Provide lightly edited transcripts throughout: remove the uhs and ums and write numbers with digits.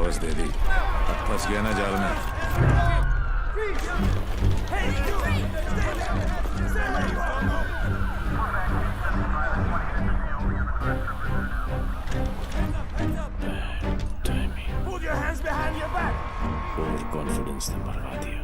आवाज दे दी, अब फंस गया ना जाल में। ओवर कॉन्फिडेंस ने मरवा दिया।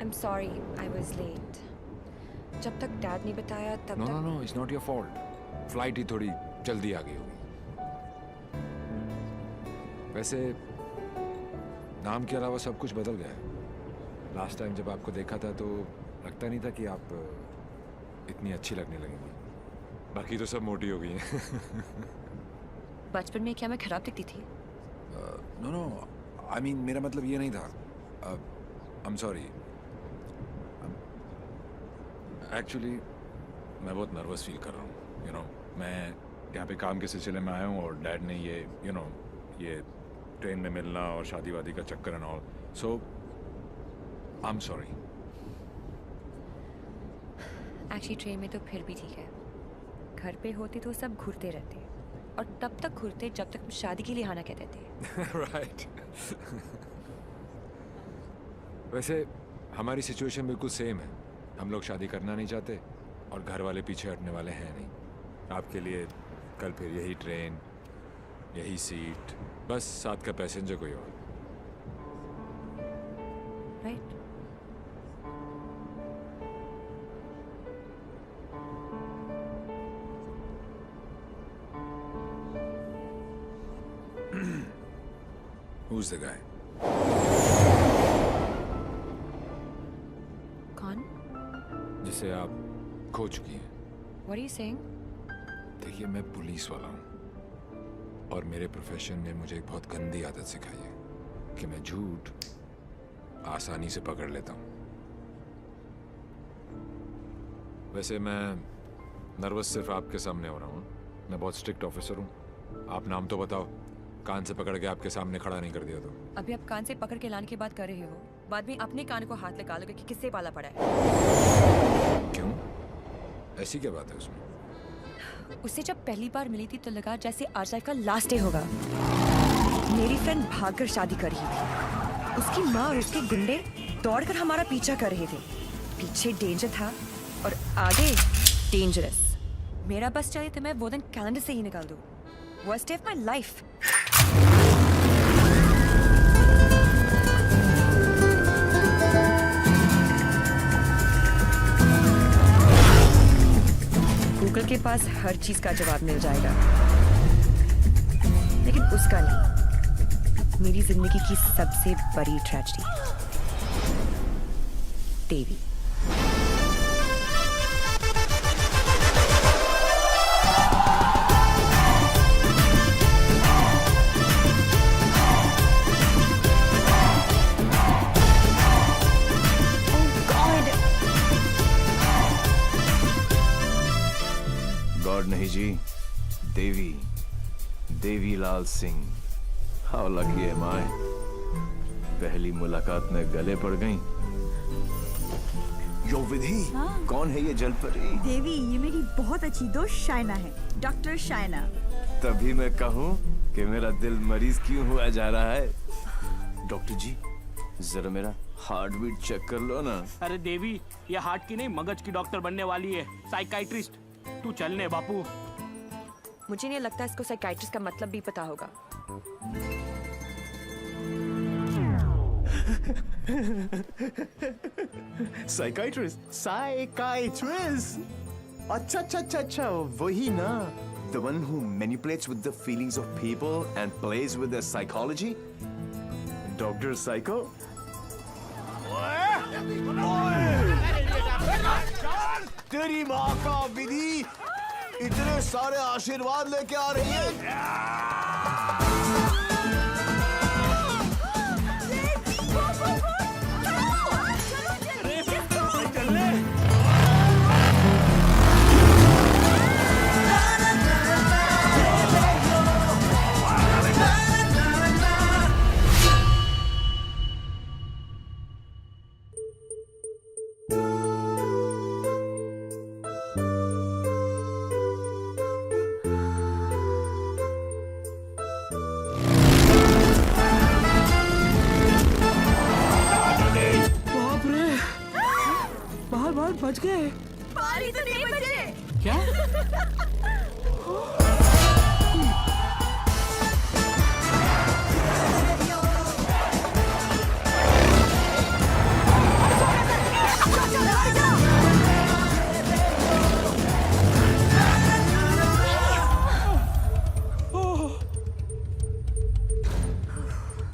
I'm sorry, I was late. जब तक डैड ने बताया तब नो तक no no, it's not your fault. Flight ही थोड़ी जल्दी आ गई होगी। वैसे नाम के अलावा सब कुछ बदल गया है। लास्ट टाइम जब आपको देखा था तो लगता नहीं था कि आप इतनी अच्छी लगने लगेंगी। बाकी तो सब मोटी हो गई हैं। बचपन में क्या मैं खराब दिखती थी? नो नो, आई मीन मेरा मतलब ये नहीं था। I am sorry. एक्चुअली मैं बहुत नर्वस फील कर रहा हूँ। यू नो, मैं यहाँ पे काम के सिलसिले में आया हूँ और डैड ने ये ये ट्रेन में मिलना और शादी वादी का चक्कर and all, so I am sorry. Actually train में तो फिर भी ठीक है। घर पे होते तो सब घूरते रहते और तब तक घूरते जब तक शादी के लिए आना कहते थे। राइट। वैसे हमारी सिचुएशन बिल्कुल सेम है। हम लोग शादी करना नहीं चाहते और घर वाले पीछे हटने वाले हैं नहीं। आपके लिए कल फिर यही ट्रेन, यही सीट, बस साथ का पैसेंजर कोई और। राइट? Who's the guy? कौन? जिसे आप खो चुकी हैं। What are you saying? देखिए, मैं पुलिस वाला हूँ और मेरे प्रोफेशन ने मुझे एक बहुत गंदी आदत सिखाई है कि मैं झूठ आसानी से पकड़ लेता हूँ। वैसे मैं नर्वस सिर्फ आपके सामने हो रहा हूँ। मैं बहुत स्ट्रिक्ट ऑफिसर हूँ। आप नाम तो बताओ, कान से पकड़ के आपके सामने खड़ा नहीं कर दिया तो। अभी आप कान से पकड़ के लाने की बात कर रहे हो, बाद में अपने कान को हाथ लगा लोगे कि किससे पाला पड़ा है। क्यों? ऐसी क्या बात है उसमें? उससे जब पहली बार मिली थी तो लगा जैसे आज लाइफ का लास्ट डे होगा। मेरी फ्रेंड भागकर शादी कर रही थी। उसकी माँ और उसके गुंडे दौड़कर हमारा पीछा कर रहे थे। पीछे डेंजर था और आगे डेंजरस। मेरा बस चले तो मैं वो दिन कैलेंडर से ही निकाल दूं। Worst day of my life. Google के पास हर चीज का जवाब मिल जाएगा, लेकिन उसका नहीं। मेरी जिंदगी की सबसे बड़ी ट्रेजेडी, देवी। गॉड नहीं जी, Devi, Devilal Singh. How lucky am I. पहली मुलाकात में गले पड़ गई। यो विधि, कौन है ये जलपरी? देवी, ये मेरी बहुत अच्छी दोस्त शायना है, डॉक्टर शायना। तभी मैं कहूँ कि मेरा दिल मरीज क्यों हुआ जा रहा है। डॉक्टर जी, जरा मेरा हार्ट बीट चेक कर लो ना। अरे देवी, ये हार्ट की नहीं मगज की डॉक्टर बनने वाली है, साइकाइट्रिस्ट। तू चलने बापू। मुझे नहीं लगता इसको साइकाइट्रिस्ट का मतलब भी पता होगा। Psychiatrist. अच्छा, वही ना? The one who manipulates with the feelings of people and plays with their psychology? Dr. Psycho? तेरी माँ का विधि इतने सारे आशीर्वाद लेके आ रही है। बाल बच गए। बाल ही तो नहीं बचे। क्या?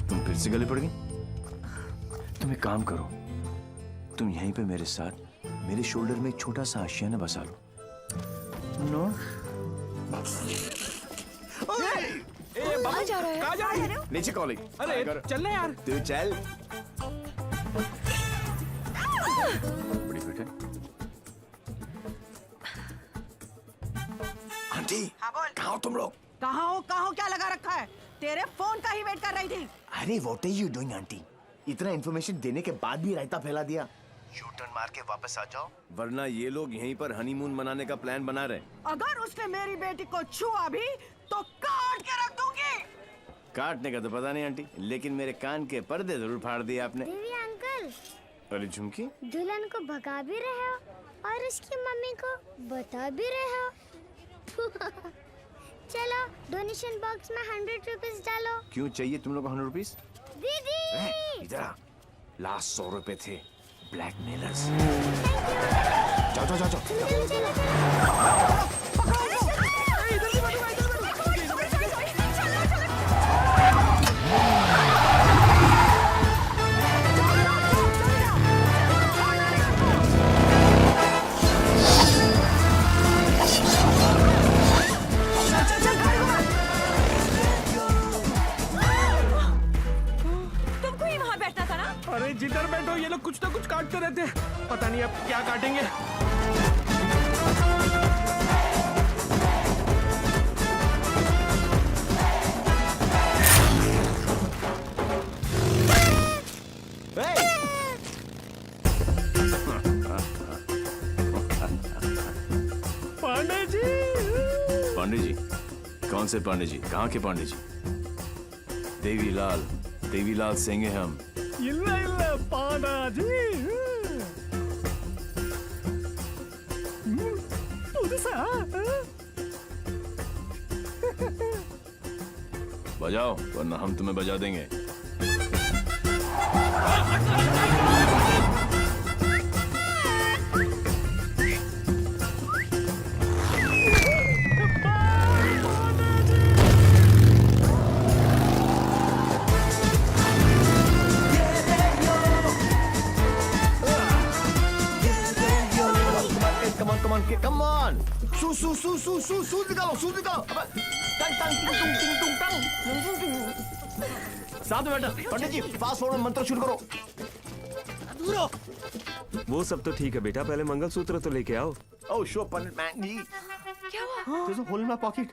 तुम फिर से गले पड़ गई? तुम एक काम करो, तुम यहीं पे मेरे साथ मेरे शोल्डर में एक छोटा सा आशियाना बसा लो। नो? कहाँ जा रहा है? कहाँ जा रही है? नीचे कॉलिंग। अरे चलना यार। तू चल। बड़ी फिट है। आंटी, कहाँ हो तुम लोग? कहाँ हो क्या लगा रखा है? तेरे फोन का ही वेट कर रही थी। अरे what are you doing aunty? इतना इन्फॉर्मेशन देने के बाद भी रायता फैला दिया। यू टर्न मार के वापस आ जाओ, वरना ये लोग यहीं पर हनीमून मनाने का प्लान बना रहे। अगर उसने मेरी बेटी को छुआ भी तो काट के रख दूंगी। काटने का तो पता नहीं आंटी, लेकिन मेरे कान के पर्दे जरूर फाड़ दिए आपने। देवी अंकल, अरे झुमकी, दुल्हन को भगा भी रहे हो और उसकी मम्मी को बता भी रहे हो। चलो डोनेशन बॉक्स में 100 रुपीस डालो। क्यों चाहिए तुम लोग को 100 रुपीस? दीदी इधर आ, लास्ट 100 रुपए थे ब्लैकमेलर्स। जाओ जाओ जाओ जाओ। चलो चलो चलो। तुमको ही वहाँ बैठना था ना? अरे जिधर बैठो ये लोग कुछ ना कुछ काटते रहते हैं, पता नहीं अब क्या काटेंगे। पांडे जी। पांडे जी? कौन से पांडे जी? कहाँ के पांडे जी? देवीलाल सिंह हैं हम। ಇಲ್ಲ ಇಲ್ಲ ಪಾಂಡಾಜಿ पुதுசா बजाओ, वरना हम तुम्हें बजा देंगे। Come on! सूज निकालो। साथ में बैठा। पंडित जी, फास्ट फॉरवर्ड मंत्र शुरू करो। वो सब तो ठीक है बेटा, पहले मंगलसूत्र तो लेके आओ। Oh, sure, पंडित मैन जी। क्या हुआ? There's a hole in my pocket.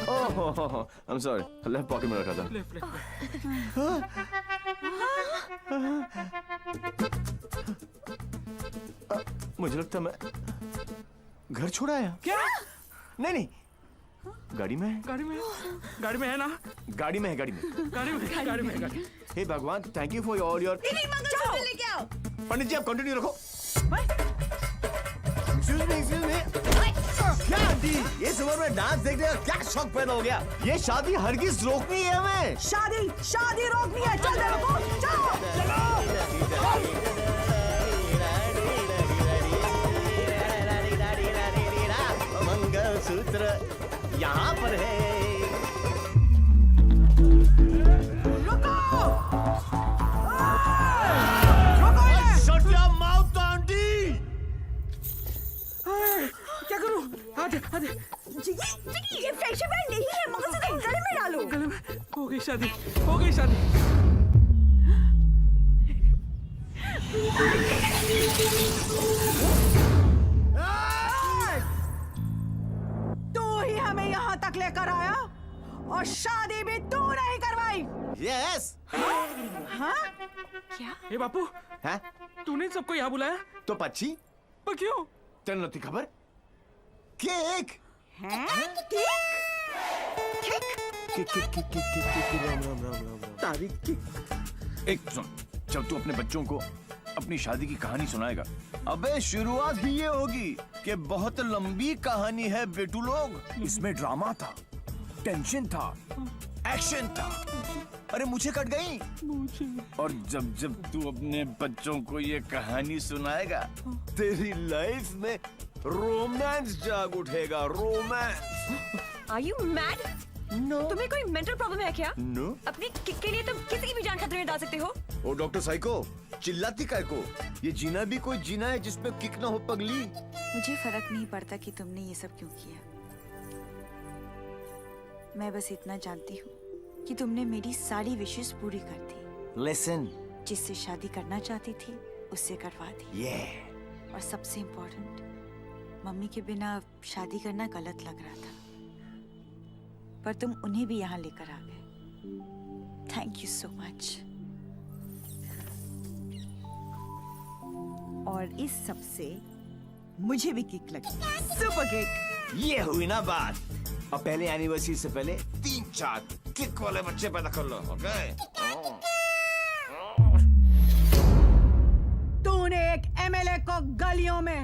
Oh, I'm sorry. Left pocket में रखा था। मुझे लगता मैं घर छोड़ आया। क्या? नहीं गाड़ी में है? गाड़ी में है ना? गाड़ी में है, गाड़ी में। गाड़ी में। हे भगवान, thank you for all your. Mangalsutra लेके आओ। पंडित जी आप कंटिन्यू रखो। Excuse me. क्या आंटी, इस उम्र में डांस देखने का क्या शौक पैदा हो गया? ये शादी हरगिज रोकनी है हमें। शादी रोकनी है। चल देखो, चलो। मंगलसूत्र यहाँ पर है। रुको। Shut your mouth, aunty. क्या करूं? आधे ये फ्रेंडशिप बैंड नहीं है, मंगलसूत्र गले में डालो। गले में हो गई शादी। तू ही हमें यहाँ तक लेकर आया और शादी भी तू नहीं करवाई। Yes। हाँ? ए बापू, हैं? तूने सबको यहाँ बुलाया? तो पक्षी पर क्यों? तेरे नती खबर? केक। हैं? तारीख की। एक सुन, जब तू अपने बच्चों को अपनी शादी की कहानी सुनाएगा, अबे शुरुआत ही ये होगी कि बहुत लंबी कहानी है बेटू लोग। इसमें ड्रामा था, टेंशन था, एक्शन था। अरे मुझे कट गई। और जब जब तू अपने बच्चों को ये कहानी सुनाएगा, तेरी लाइफ में रोमांस जाग उठेगा। Romance. Are you mad? No तुम्हें कोई मेंटल प्रॉब्लम है क्या? नो। अपनी किक के लिए तुम किसी की भी जान खतरे में डाल सकते हो। ओ डॉक्टर साइको, चिल्लाती काय को? ये जीना भी कोई जीना है जिसपे किक ना हो पगली। मुझे फर्क नहीं पड़ता कि तुमने ये सब क्यों किया। मैं बस इतना जानती हूँ कि तुमने मेरी सारी विशेष पूरी कर दी। लिसन। जिससे शादी करना चाहती थी उससे करवा दी। और सबसे इम्पोर्टेंट, मम्मी के बिना शादी करना गलत लग रहा था, पर तुम उन्हें भी यहाँ लेकर आ गए। Thank you so much. और इस सब से मुझे भी किक लगी। Super kick. ये हुई ना बात। अब पहले एनिवर्सरी से पहले 3-4 किक वाले बच्चे पैदा कर लो, ओके? तूने एक एमएलए को गलियों में,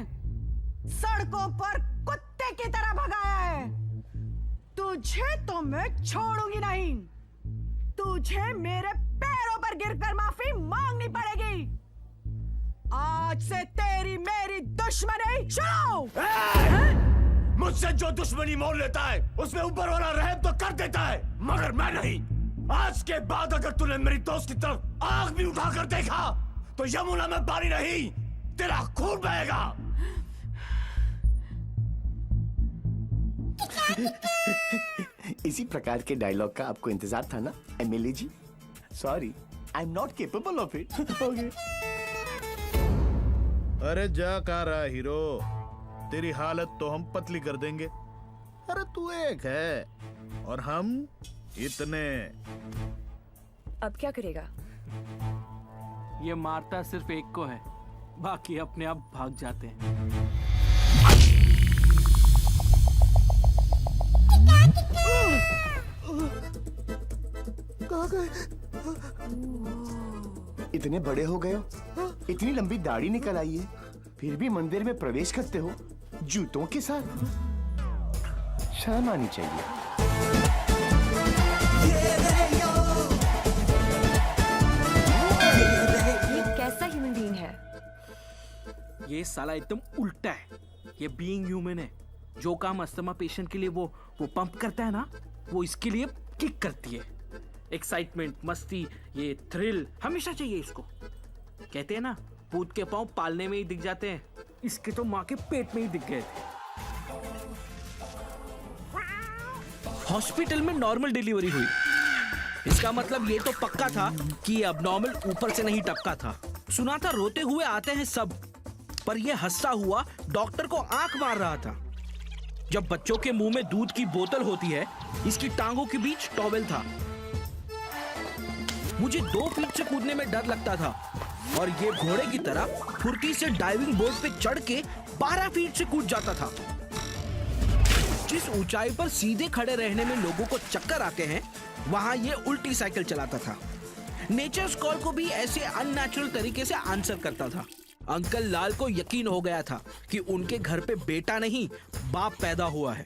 सड़कों पर कुत्ते की तरह भगाया है। तुझे तो मैं छोड़ूंगी नहीं। तुझे मेरे पैरों पर गिरकर माफी मांगनी पड़ेगी। आज से तेरी मेरी दुश्मनी शुरू। मुझसे जो दुश्मनी मोल लेता है उसमें ऊपर वाला रहम तो कर देता है, मगर मैं नहीं। आज के बाद अगर तूने मेरी दोस्त की तरफ आग भी उठाकर देखा तो यमुना में पानी नहीं, तेरा खून बहेगा। इसी प्रकार के डायलॉग का आपको इंतजार था ना MLA ji? Sorry, I am not capable of it. Okay. अरे जा कहाँ रहा हीरो, तेरी हालत तो हम पतली कर देंगे। अरे तू एक है और हम इतने। अब क्या करेगा? ये मारता सिर्फ एक को है, बाकी अपने आप भाग जाते हैं। कहाँ गए? इतने बड़े हो गए हो, इतनी लंबी दाढ़ी निकल आई है, फिर भी मंदिर में प्रवेश करते हो जूतों के साथ। शर्म आनी चाहिए। ये कैसा ह्यूमन बीइंग है? ये साला एकदम उल्टा है। ये बीइंग ह्यूमन है। जो काम अस्थमा पेशेंट के लिए वो पंप करता है ना, वो इसके लिए किक करती है। एक्साइटमेंट, मस्ती, ये थ्रिल हमेशा चाहिए इसको। कहते हैं ना, भूत के पांव पालने में ही दिख जाते हैं। इसके तो माँ के पेट में ही दिख गए थे। हॉस्पिटल में नॉर्मल डिलीवरी हुई, इसका मतलब ये तो पक्का था कि अबनॉर्मल ऊपर से नहीं टपका था। सुना था रोते हुए आते हैं सब, पर ये हंसता हुआ डॉक्टर को आंख मार रहा था। जब बच्चों के मुंह में दूध की बोतल होती है, इसकी टांगों के बीच टॉवेल था। मुझे 2 फीट से कूदने में डर लगता था और ये घोड़े की तरह फुर्ती से डाइविंग बोर्ड पे चढ़ के 12 फीट से कूद जाता था। जिस ऊंचाई पर सीधे खड़े रहने में लोगों को चक्कर आते हैं, वहां ये उल्टी साइकिल चलाता था। नेचर्स कॉल को भी ऐसे अननेचुरल तरीके से आंसर करता था। अंकल लाल को यकीन हो गया था कि उनके घर पे बेटा नहीं, बाप पैदा हुआ है।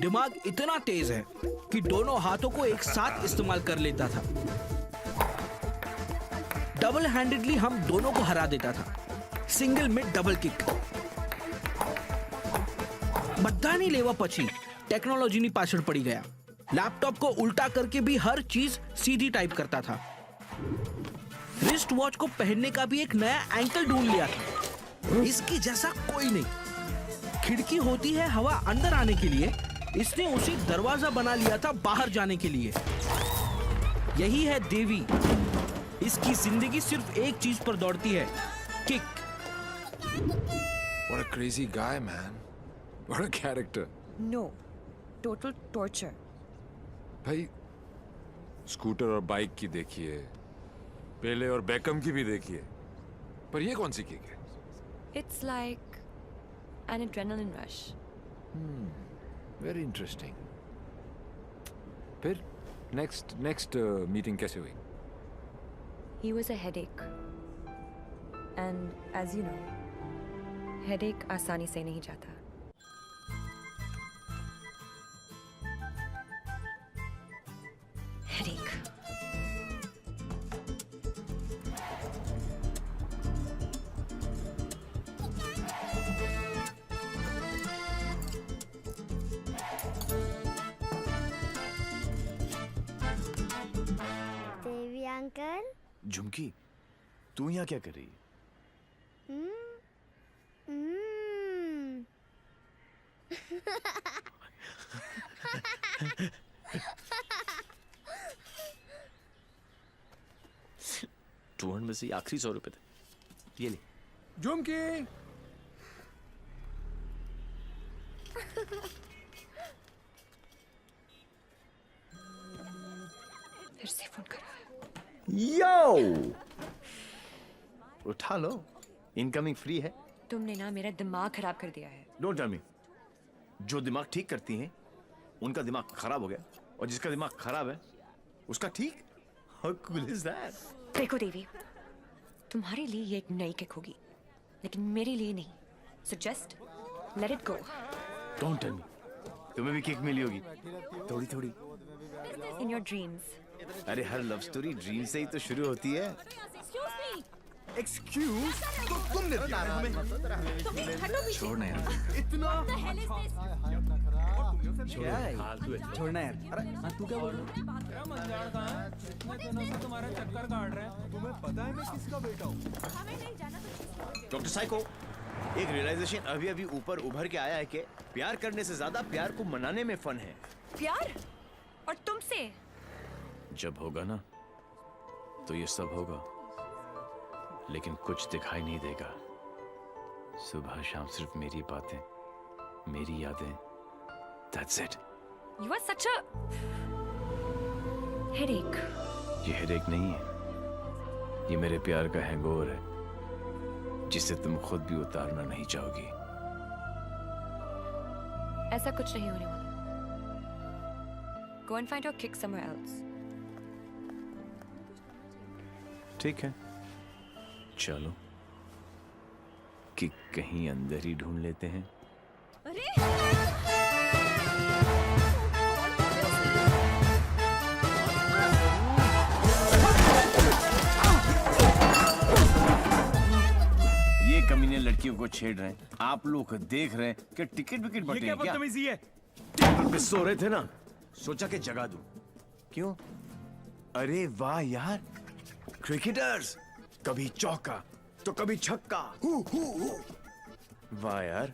दिमाग इतना तेज है कि दोनों हाथों को एक साथ इस्तेमाल कर लेता था। डबल हैंडेडली हम दोनों को हरा देता था, सिंगल में डबल किक। बधानी लेवा पछी टेक्नोलॉजी पाछड़ पड़ी गया। लैपटॉप को उल्टा करके भी हर चीज सीधी टाइप करता था। रिस्ट वॉच को पहनने का भी एक नया एंकल ढूंढ लिया था। इसकी जैसा कोई नहीं। खिड़की होती है हवा अंदर आने के लिए, इसने उसे दरवाजा बना लिया था बाहर जाने के लिए। यही है देवी। इसकी जिंदगी सिर्फ एक चीज पर दौड़ती है, kick. What a crazy guy, man. What a character. No, total torture. भाई स्कूटर और बाइक की देखिए, पेले और बेकम की भी देखिए, पर ये कौन सी किक है? It's like an adrenaline rush. Very interesting. फिर नेक्स्ट मीटिंग कैसे हुई? He was a headache. And as you know, headache आसानी से नहीं जाता। Headache. देवी अंकल। झुमकी, तू यहाँ क्या कर रही है? में से आखिरी 100 रुपए थे, ये ले। झुमकी, फिर से फोन करा। यो, उठा लो, इनकमिंग फ्री है। तुमने ना मेरा दिमाग खराब कर दिया है। Don't tell me. जो दिमाग ठीक करती हैं उनका दिमाग खराब हो गया, और जिसका दिमाग खराब है उसका ठीक। How cool is that? देखो देवी, तुम्हारे लिए ये एक नई किक होगी, लेकिन मेरे लिए नहीं। So just let it go. Don't tell me. तुम्हें भी किक मिली होगी, थोड़ी थोड़ी। In your dreams. अरे हर लव स्टोरी ड्रीम से ही तो शुरू होती है। एक्सक्यूज, तो तुमने दिया हमें। छोड़ना यार, छोड़ना यार। अरे तू क्या बोल रहा है? डॉक्टर साइको, एक रियलाइजेशन अभी अभी ऊपर उभर के आया है कि प्यार करने से ज्यादा प्यार को मनाने में फन है। प्यार? और तुमसे? जब होगा ना तो ये सब होगा, लेकिन कुछ दिखाई नहीं देगा। सुबह शाम सिर्फ मेरी बातें, मेरी यादें। That's it. You are such a headache. ये हेडेक नहीं है, ये मेरे प्यार का हैंगओवर है, जिसे तुम खुद भी उतारना नहीं चाहोगी। ऐसा कुछ नहीं होने वाला। Go and find your kick somewhere else. ठीक है, चलो कि कहीं अंदर ही ढूंढ लेते हैं। ये कमीने लड़कियों को छेड़ रहे हैं, आप लोग देख रहे हैं कि टिकट विकेट बटे हैं क्या? है? टेबल पे सो रहे थे ना, सोचा कि जगा दूं। क्यों? अरे वाह यार, क्रिकेटर्स, कभी चौका तो कभी छक्का। वाह यार,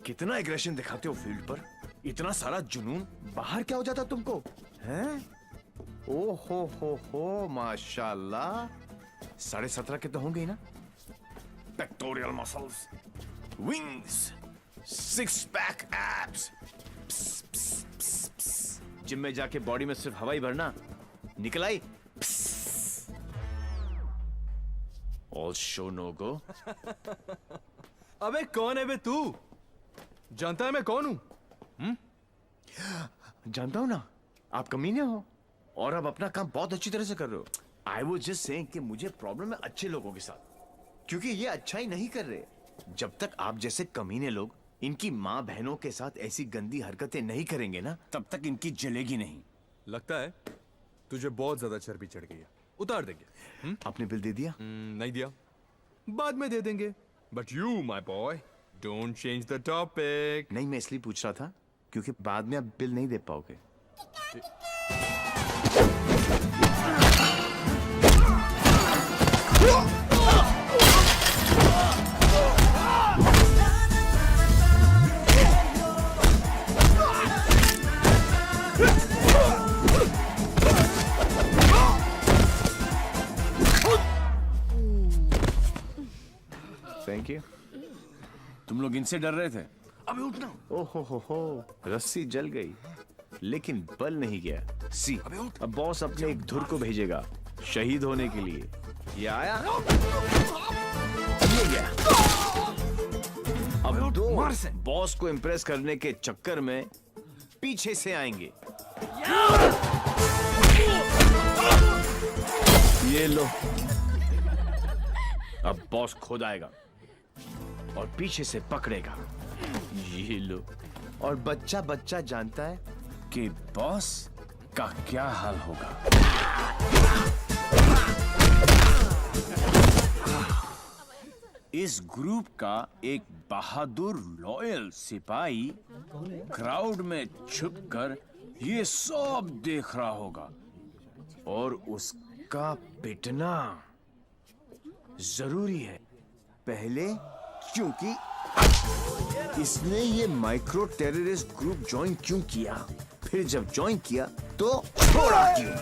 कितना एग्रेशन दिखाते हो फील्ड पर, इतना सारा जुनून। बाहर क्या हो जाता तुमको, हैं? ओ हो, माशाल्लाह। 17.5 के तो होंगे ही ना? Pectoral muscles, wings, 6 pack abs. Gym में जाके बॉडी में सिर्फ हवा ही भरना, निकल आई। ऑल शो नो गो। अबे कौन है बे तू? जानता है मैं कौन हूं? जानता हूं ना, आप कमीने हो और आप अपना काम बहुत अच्छी तरह से कर रहे हो। आई वॉज जस्ट सेइंग कि मुझे प्रॉब्लम है अच्छे लोगों के साथ, क्योंकि ये अच्छा ही नहीं कर रहे। जब तक आप जैसे कमीने लोग इनकी माँ बहनों के साथ ऐसी गंदी हरकतें नहीं करेंगे ना, तब तक इनकी जलेगी नहीं। लगता है तुझे बहुत ज्यादा चर्बी चढ़ गई है, उतार देंगे। आपने बिल दे दिया? नहीं दिया, बाद में दे देंगे। But you my boy don't change the topic. नहीं, मैं इसलिए पूछ रहा था क्योंकि बाद में आप बिल नहीं दे पाओगे। Thank you. तुम लोग इनसे डर रहे थे? अबे उठना। ओहो हो, रस्सी जल गई लेकिन बल नहीं गया। सी, अब बॉस अपने एक धुर को भेजेगा शहीद होने के लिए। ये आया, ये गया। अब दो बॉस को इम्प्रेस करने के चक्कर में पीछे से आएंगे। ये लो, अब बॉस खुद आएगा और पीछे से पकड़ेगा। ये लो, और बच्चा बच्चा जानता है कि बॉस का क्या हाल होगा। इस ग्रुप का एक बहादुर लॉयल सिपाही क्राउड में छुपकर ये सब देख रहा होगा और उसका पिटना जरूरी है। पहले क्योंकि इसने ये माइक्रो टेररिस्ट ग्रुप ज्वाइन क्यों किया, फिर जब ज्वाइन किया तो छोड़ा क्यों।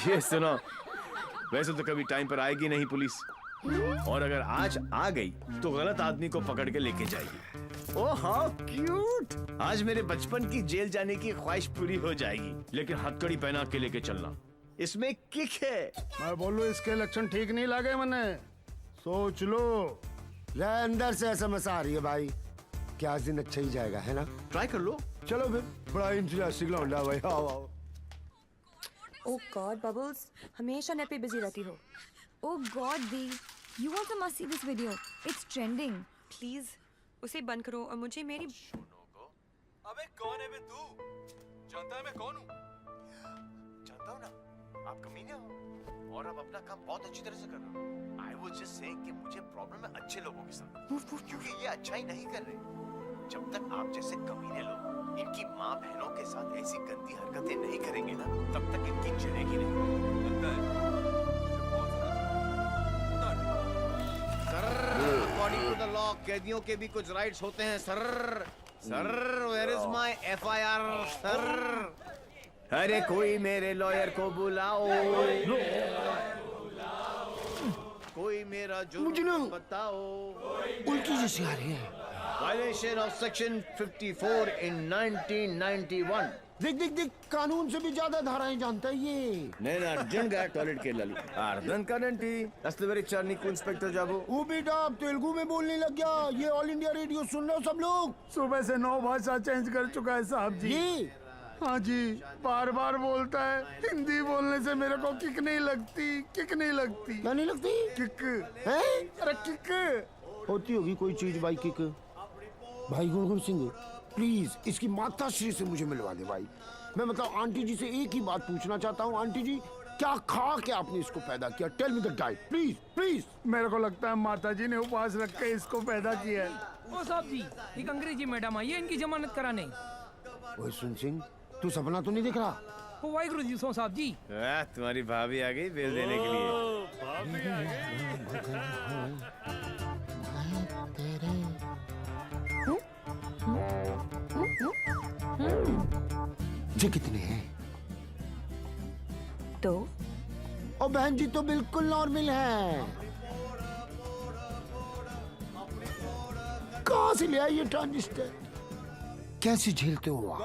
ये सुनो, वैसे तो कभी टाइम पर आएगी नहीं पुलिस, और अगर आज आ गई तो गलत आदमी को पकड़ के लेके जाएगी। ओह हाउ क्यूट, आज मेरे बचपन की जेल जाने की ख्वाहिश पूरी हो जाएगी। लेकिन हथकड़ी पहना के लेके चलना, इसमें किक है। मैं बोलूं इसके लक्षण ठीक नहीं लगे मने, सोच लो। अंदर से एसएमएस आ रही है भाई, क्या आज दिन अच्छा ही जाएगा, है ना? ट्राई कर लो। चलो फिर, बड़ा इंटरेस्टिंग लौंडा भाई। आओ आओ। ओह गॉड बबल्स, हमेशा नेट पे बिजी रहती हो। ओह गॉड दी, you also must see this video, it's trending. Please उसे बंद करो और मुझे मेरी। अबे कौन है बे तू? जानता है मैं कौन हूँ? जानता हूँ ना, आप कमीने हो और आप अपना काम बहुत अच्छी तरह से कर रहे हो। आई वाज जस्ट सेइंग कि मुझे प्रॉब्लम है अच्छे लोगों के साथ, क्योंकि ये अच्छा ही नहीं कर रहे। जब तक आप जैसे कमीने लोग इनकी माँ बहनों के साथ ऐसी गंदी हरकतें नहीं करेंगे ना, तब तक इनकी जलेगी नहीं। लगता है तुझे बहुत ज्यादा sir, according to the law कैदियों के भी कुछ राइट्स होते हैं sir. Sir, where is my FIR sir? अरे कोई मेरे लॉयर को बुलाओ, कोई मेरा जुर्म बताओ। उल्टी जैसी आ रही है। Violation of section 54 in 1991। देख देख देख, कानून से भी ज्यादा धाराएं जानता है ये। నేను అర్జున్గా టాయిలెట్ కి వెళ్ళాలి అర్థం కాదండి అసలు వెరీ చార్నికు ఇన్స్పెక్టర్ జాబు। वो बेटा अब तेलुगु में बोलने लग गया। ये ऑल इंडिया रेडियो सुन रहे हो सब लोग? सुबह से 9 भाषा चेंज कर चुका है साहब जी। ये हाँ जी, बार बार बोलता है। हिंदी बोलने से मेरे को किक नहीं लगती, किक नहीं लगती। क्या नहीं लगती? किक है? अरे किक होती होगी कोई चीज भाई किक। भाई गुणगुण सिंह, प्लीज इसकी माता श्री से मुझे मिलवा दे भाई। मैं मतलब आंटी जी से एक ही बात पूछना चाहता हूँ। आंटी जी, क्या खा के आपने इसको पैदा किया? Tell me the diet please please. मेरे को लगता है माता जी ने उपवास रख के इसको पैदा किया है। ओ साहब जी, एक अंग्रेजी मैडम आई है इनकी जमानत कराने। ओए सुन सिंह, तू सपना तो नहीं देख रहा? ओ वाहिगुरु जी सो साहब जी। तुम्हारी भाभी आ गई बिल देने के लिए। ये कितने हैं? तो और बहन जी तो बिल्कुल नॉर्मल है। कहाँ से ले आई ये ट्रांजिस्टर? कैसे झेलते हो आप?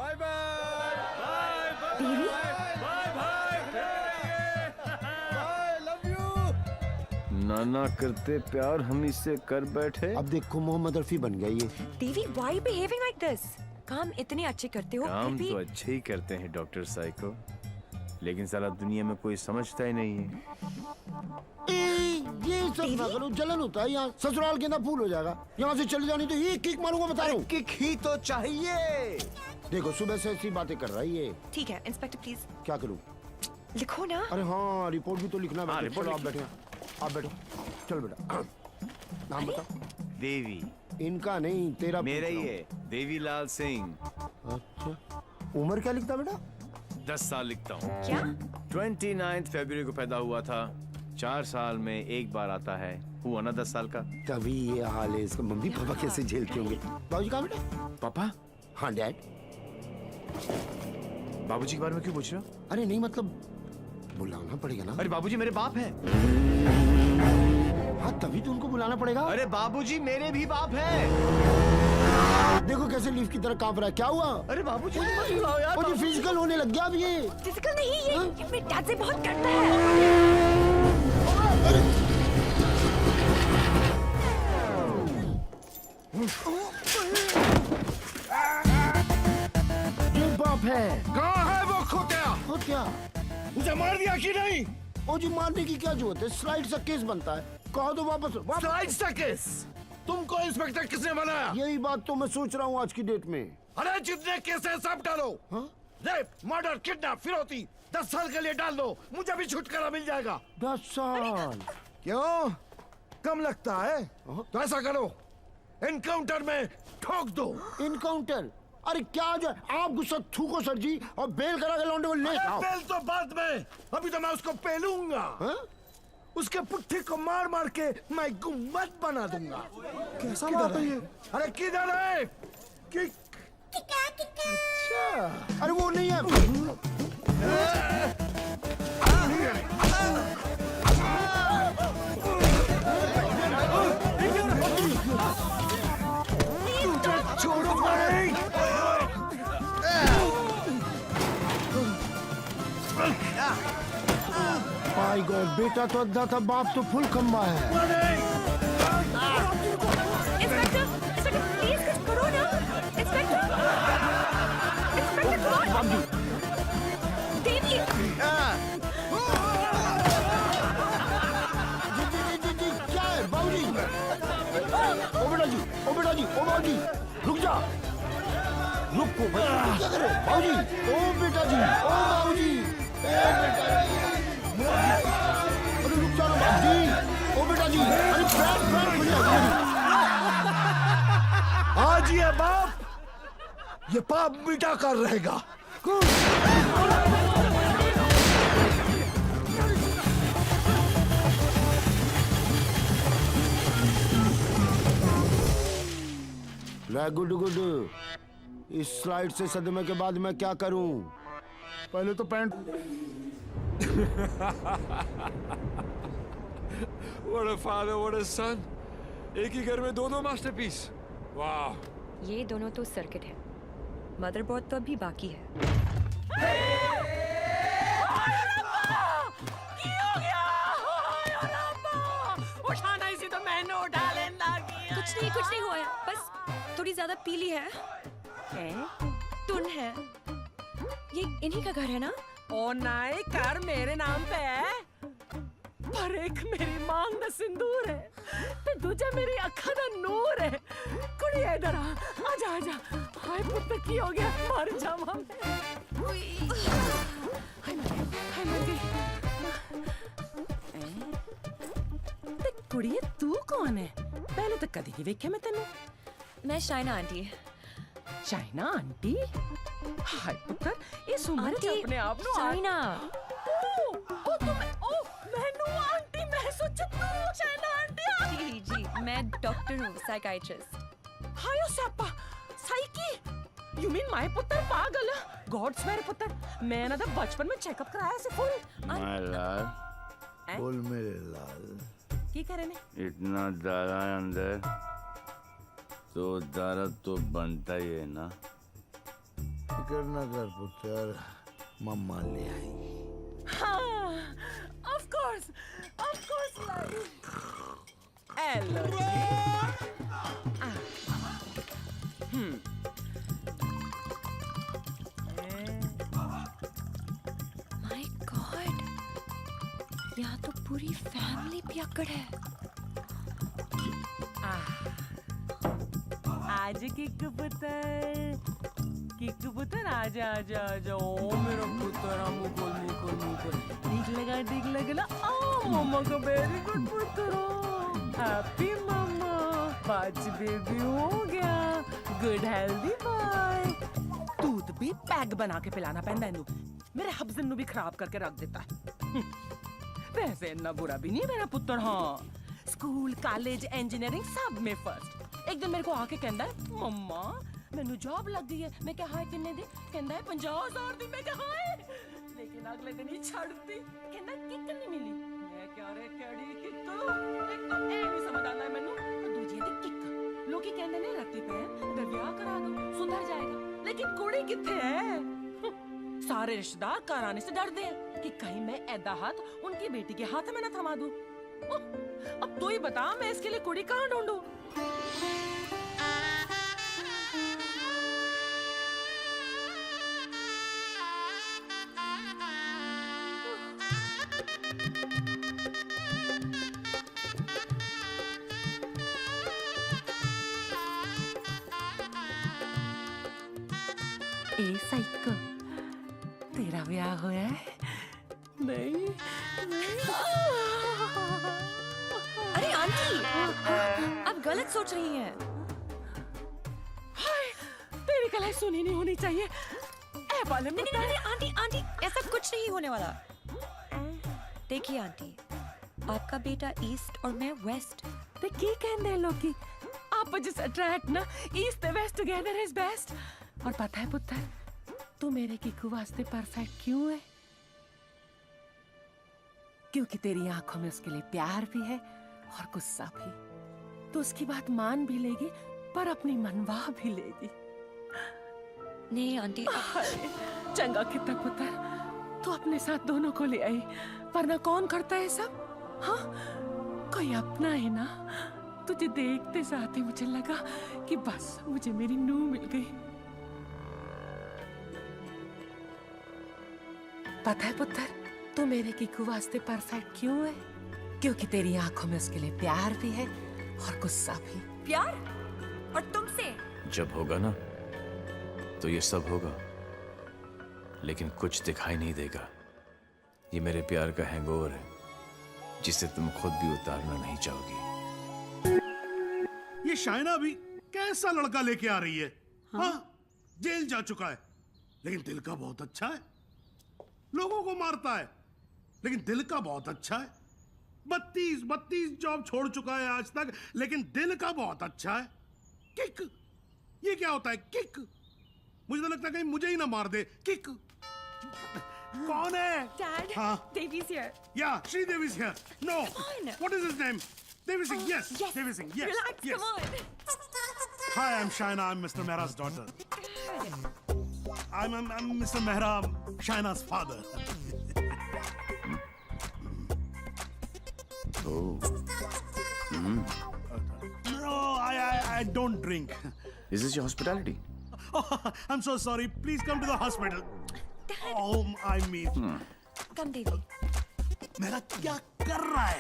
नाना करते प्यार हम इससे कर बैठे। अब देखो मोहम्मद रफी बन गया ये। देवी व्हाई बिहेविंग लाइक दिस? काम इतने अच्छे करते हो काम फिर भी तो अच्छे ही करते हैं डॉक्टर साइको, लेकिन साला दुनिया में कोई समझता ही नहीं है। ये सब ना करो, जलन होता है यहाँ। ससुराल के अंदर फूल हो जाएगा। यहाँ से चली जानी तो ये किक मारूंगा, बता रहा हूँ। किक ही तो चाहिए। देखो सुबह से ऐसी बातें कर रहा है ये। ठीक है इंस्पेक्टर प्लीज क्या करूँ? लिखो ना। अरे हाँ रिपोर्ट भी तो लिखना है। रिपोर्ट चलो आप बैठे, आप बैठो। चल बेटा नाम बता। देवी। इनका नहीं तेरा मेरा ही है, देवीलाल सिंह। अच्छा उम्र क्या लिखता बेटा? 10 साल लिखता हूँ। क्या? 29 फरवरी को पैदा हुआ था। 4 साल में एक बार आता है। हुआ ना 10 साल का। तभी ये हाल है इसका। मम्मी पापा कैसे झेलते होंगे? बाबूजी कहाँ बेटा? पापा? हाँ डैड। बाबूजी के बारे में क्यों पूछ रहे हो? अरे नहीं मतलब बुलाना पड़ेगा ना। अरे बाबूजी मेरे बाप है। हाँ तभी तो उनको बुलाना पड़ेगा। अरे बाबूजी मेरे भी बाप है। देखो कैसे लीफ की तरह कांप रहा है। क्या हुआ? अरे बाबूजी मत बुलाओ यार। मुझे फिजिकल होने लग गया अब ये। फिजिकल नहीं ये मेरे डैड से बहुत करता है। ये बाप है। कहाँ है वो खोतिया? और क्या उसे मार दिया कि नहीं? ओ जी मारने की क्या जरूरत है? स्लाइड सा केस बनता है। कहो तो वापस स्लाइड सा केस? तुमको इंस्पेक्टर किसने बनाया? यही बात तो मैं सोच रहा हूँ आज की डेट में। अरे जितने केस है सब डालो। हाँ? रेप, मर्डर, किडनैप, फिरौती 10 साल के लिए डाल दो। मुझे भी छुटकारा मिल जाएगा। 10 साल? क्यों कम लगता है? तो ऐसा करो एनकाउंटर में ठोक दो। इनकाउंटर? अरे क्या जो आप गुस्सा थूको सर जी और बेल करा के लौंडे को ले आओ। बेल तो बाद में, अभी तो मैं उसको पेलूंगा। हाँ? उसके पुट्ठी को मार मार के मैं गुम्बद बना दूंगा। कैसा बात है ये? अरे किधर है? किक। अच्छा अरे वो नहीं है। छोड़ो भाई। माय गॉड बेटा तो अद्धा था, बाप तो फुल खंबा है। इंस्पेक्टर प्लीज कुछ करो ना। इंस्पेक्टर कौन? देवी जी क्या है बाबूजी? ओ बेटा जी रुक जा। रुको क्या करे बाबूजी? ओ बेटा जी, ओ बाबूजी, ए बेटा जी, अरे रुक जा बाबूजी। ओ बेटा जी, अरे प्राण खुल जाएगी। आज ये बाप ये पाप मिटा कर रहेगा। गुड इस स्लाइड से सदमे के बाद मैं क्या करूं? पहले तो pant. What a father, what a son. एक ही घर में दो मास्टरपीस। वाह। ये दोनों तो सर्किट है, मदरबोर्ड तो अभी बाकी है। उठाना इसी तो मैंने उठा लेना किया। कुछ नहीं हुआ है, बस थोड़ी ज्यादा पीली है। टुन है। ये इन्हीं का घर है ना? ओ नहीं, कर मेरे नाम पे है, पर एक मेरी मांग दा सिंदूर है ते दूजा मेरी अखा दा नूर है। कुड़ी इधर आजा। हाय पुत्र की हो गया मर जावा मैं। हाय मर गई। ते कुड़िए तू कौन है? पहले तो कदी नहीं वेख्या मैं तेनू। मैं शाइना आंटी। China aunty? हाय पुत्र इस उम्र च अपने आप नु शाइना। ओ मैनू आंटी मैं सोचा तू चाइना आंटी। जी मैं डॉक्टर हूँ, साइकाइट्रिस्ट। हायो Sapa psyche. You mean my पुत्र पागल? गॉड स्वेयर पुत्र मैं ना बचपन में चेकअप कराया से फुल। माय लाल, बोल मेरे लाल, की करे ने? इतना दारा अंदर तो दारा तो बनता ही है ना। फिकर न कर पुत्र, मम्मा ले आई। हाँ, of course, hello my God, यहाँ तो पूरी फैमिली पियक्कड़ है। आज किक पुत्र आजा आजा आजा। ओ मेरा पुत्र, मुकुल ठीक लगा ना। ओ मम्मा का वेरी गुड पुत्र, हैप्पी मम्मा, पांच बेबी हो गया, गुड हेल्दी बॉय। दूध भी पैक बना के पिलाना पैंदा इनू, मेरे हब्जन नु भी खराब करके रख देता है। वैसे इतना बुरा भी नहीं मेरा पुत्र। हाँ, स्कूल कॉलेज इंजीनियरिंग सब में फर्स्ट। एक दिन मेरे को आके कहता है, मम्मा मैनू जॉब लग गई है। मैं क्या हाय किन्ने दी? कहता है 50,000 दी। मैं क्या हाय, लेकिन अगले दिन ही छड़ती। कहता किक नहीं मिली। मैं क्या रे केड़ी किक, एक तो ए नहीं समझ आता है मैनू, दूजी दी किक। लोग ही कहते ने रत्ती पैन ते ब्याह करा दो, सुधर जाएगा। लेकिन कुड़ी किथे है? सारे रिश्तेदार घर आने से डरते हैं कि कहीं मैं ऐदा हाथ उनकी बेटी के हाथ में न थमा दूं। अब तू ही बता, मैं इसके लिए कुड़ी कहाँ ढूंढूं? ए साइको, तेरा ब्याह हुआ है? नहीं। अरे आंटी, आप गलत सोच रही हैं। हाय, तेरी कलाई सुनी नहीं होनी चाहिए। ए बाले में नहीं, आंटी ऐसा कुछ नहीं होने वाला। देखिए आंटी, आपका बेटा ईस्ट और मैं वेस्ट। ते की कहंदे हैं लोग की आपस अट्रैक्ट ना, east west together is best. और पता है पुत्र, तू मेरे किकू वास्ते परफेक्ट क्यों है? क्योंकि तेरी आंखों में उसके लिए प्यार भी है और गुस्सा भी। तो उसकी बात मान भी लेगी, पर अपनी मनवा भी लेगी। नहीं आंटी, चंगा कितना पुत्र, तू अपने साथ दोनों को ले आई, वरना कौन करता है सब? हाँ, कोई अपना है ना। तुझे देखते साथ ही मुझे लगा कि बस मुझे मेरी नूह मिल गई। पता है पुत्र, तू मेरे किकू वास्ते परफेक्ट क्यों है? क्योंकि तेरी आंखों में उसके लिए प्यार भी है और गुस्सा भी। प्यार? और तुमसे? जब होगा ना तो ये सब होगा, लेकिन कुछ दिखाई नहीं देगा। ये मेरे प्यार का हैंगओवर है, जिसे तुम खुद भी उतारना नहीं चाहोगी। ये शाइना भी कैसा लड़का लेके आ रही है? हाँ, जेल जा चुका है, लेकिन दिल का बहुत अच्छा है। लोगों को मारता है, लेकिन दिल का बहुत अच्छा है। 32 जॉब छोड़ चुका है आज तक, लेकिन दिल का बहुत अच्छा है। किक, ये क्या होता है किक? मुझे तो लगता है कहीं मुझे ही ना मार दे। किक कौन है? Dad, हाँ, Devi's here. yeah, Sridevi is here. No, Come on. what is his name? Devi Singh. Yes, yes. Devi Singh. Yes, Relax, yes. come on. Hi, I'm Shaina. I'm Mr. Mehra's daughter. I'm Mr. Mehra, Shaina's father. Oh. No, I don't drink. Is this your hospitality? Oh, I'm so sorry. Please come to the hospital. Dad. Oh, I mean. Come, Devi. मेरा क्या कर रहा है?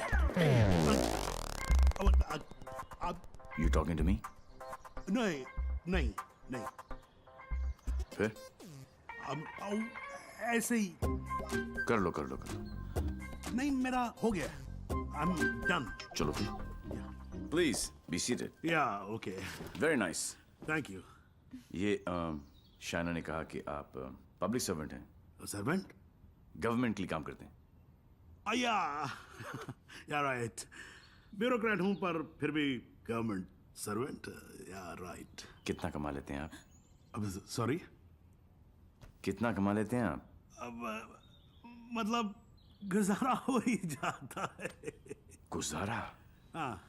You talking to me? नहीं. फिर? ऐसे ही. कर लो. नहीं, मेरा हो गया. I'm done. चलो फिर. Please be seated. Yeah, okay. Very nice. Thank you. ये शाइना ने कहा कि आप पब्लिक सर्वेंट हैं. Servant? गवर्नमेंट के लिए काम करते हैं. Yeah, right. ब्यूरोक्रेट हूँ, पर फिर भी गवर्नमेंट सर्वेंट. Yeah, right. कितना कमा लेते हैं आप? अब सॉरी? कितना कमा लेते हैं आप? अब मतलब गुजारा हो ही जाता है. गुजारा? हाँ.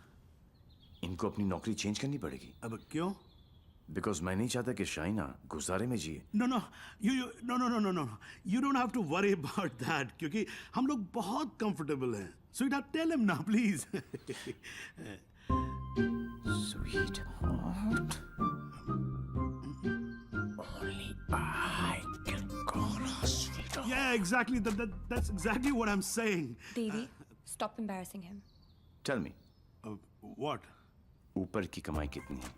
इनको अपनी नौकरी चेंज करनी पड़ेगी. अब क्यों? बिकॉज मैं नहीं चाहता कि शाइना गुजारे में जिए. No. You don't have to worry about that, क्योंकि हम लोग बहुत कंफर्टेबल हैं. Sweetheart, tell him now, please. Sweetheart. Only I can call her sweetheart. Yeah, exactly. That's exactly what I'm saying. Devi, stop embarrassing him. Tell me, What? ऊपर की कमाई कितनी है?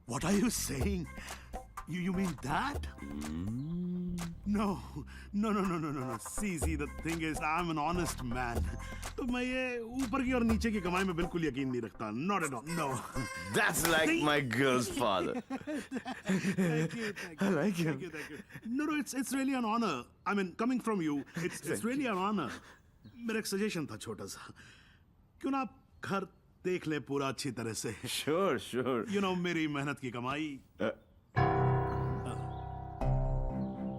What are you saying? You mean that? No. See, the thing is, I'm an honest man. तो मैं ये ऊपर की और नीचे की कमाई में बिल्कुल यकीन नहीं रखता. Not at all. No. That's like my girl's father. Thank you. I like him. Thank you. No, it's really an honor. I mean, coming from you, it's really an honor. मेरा एक सजेशन था छोटा सा. क्यों ना आप घर देख ले पूरा अच्छी तरह से. Sure. You know, मेरी मेहनत की कमाई.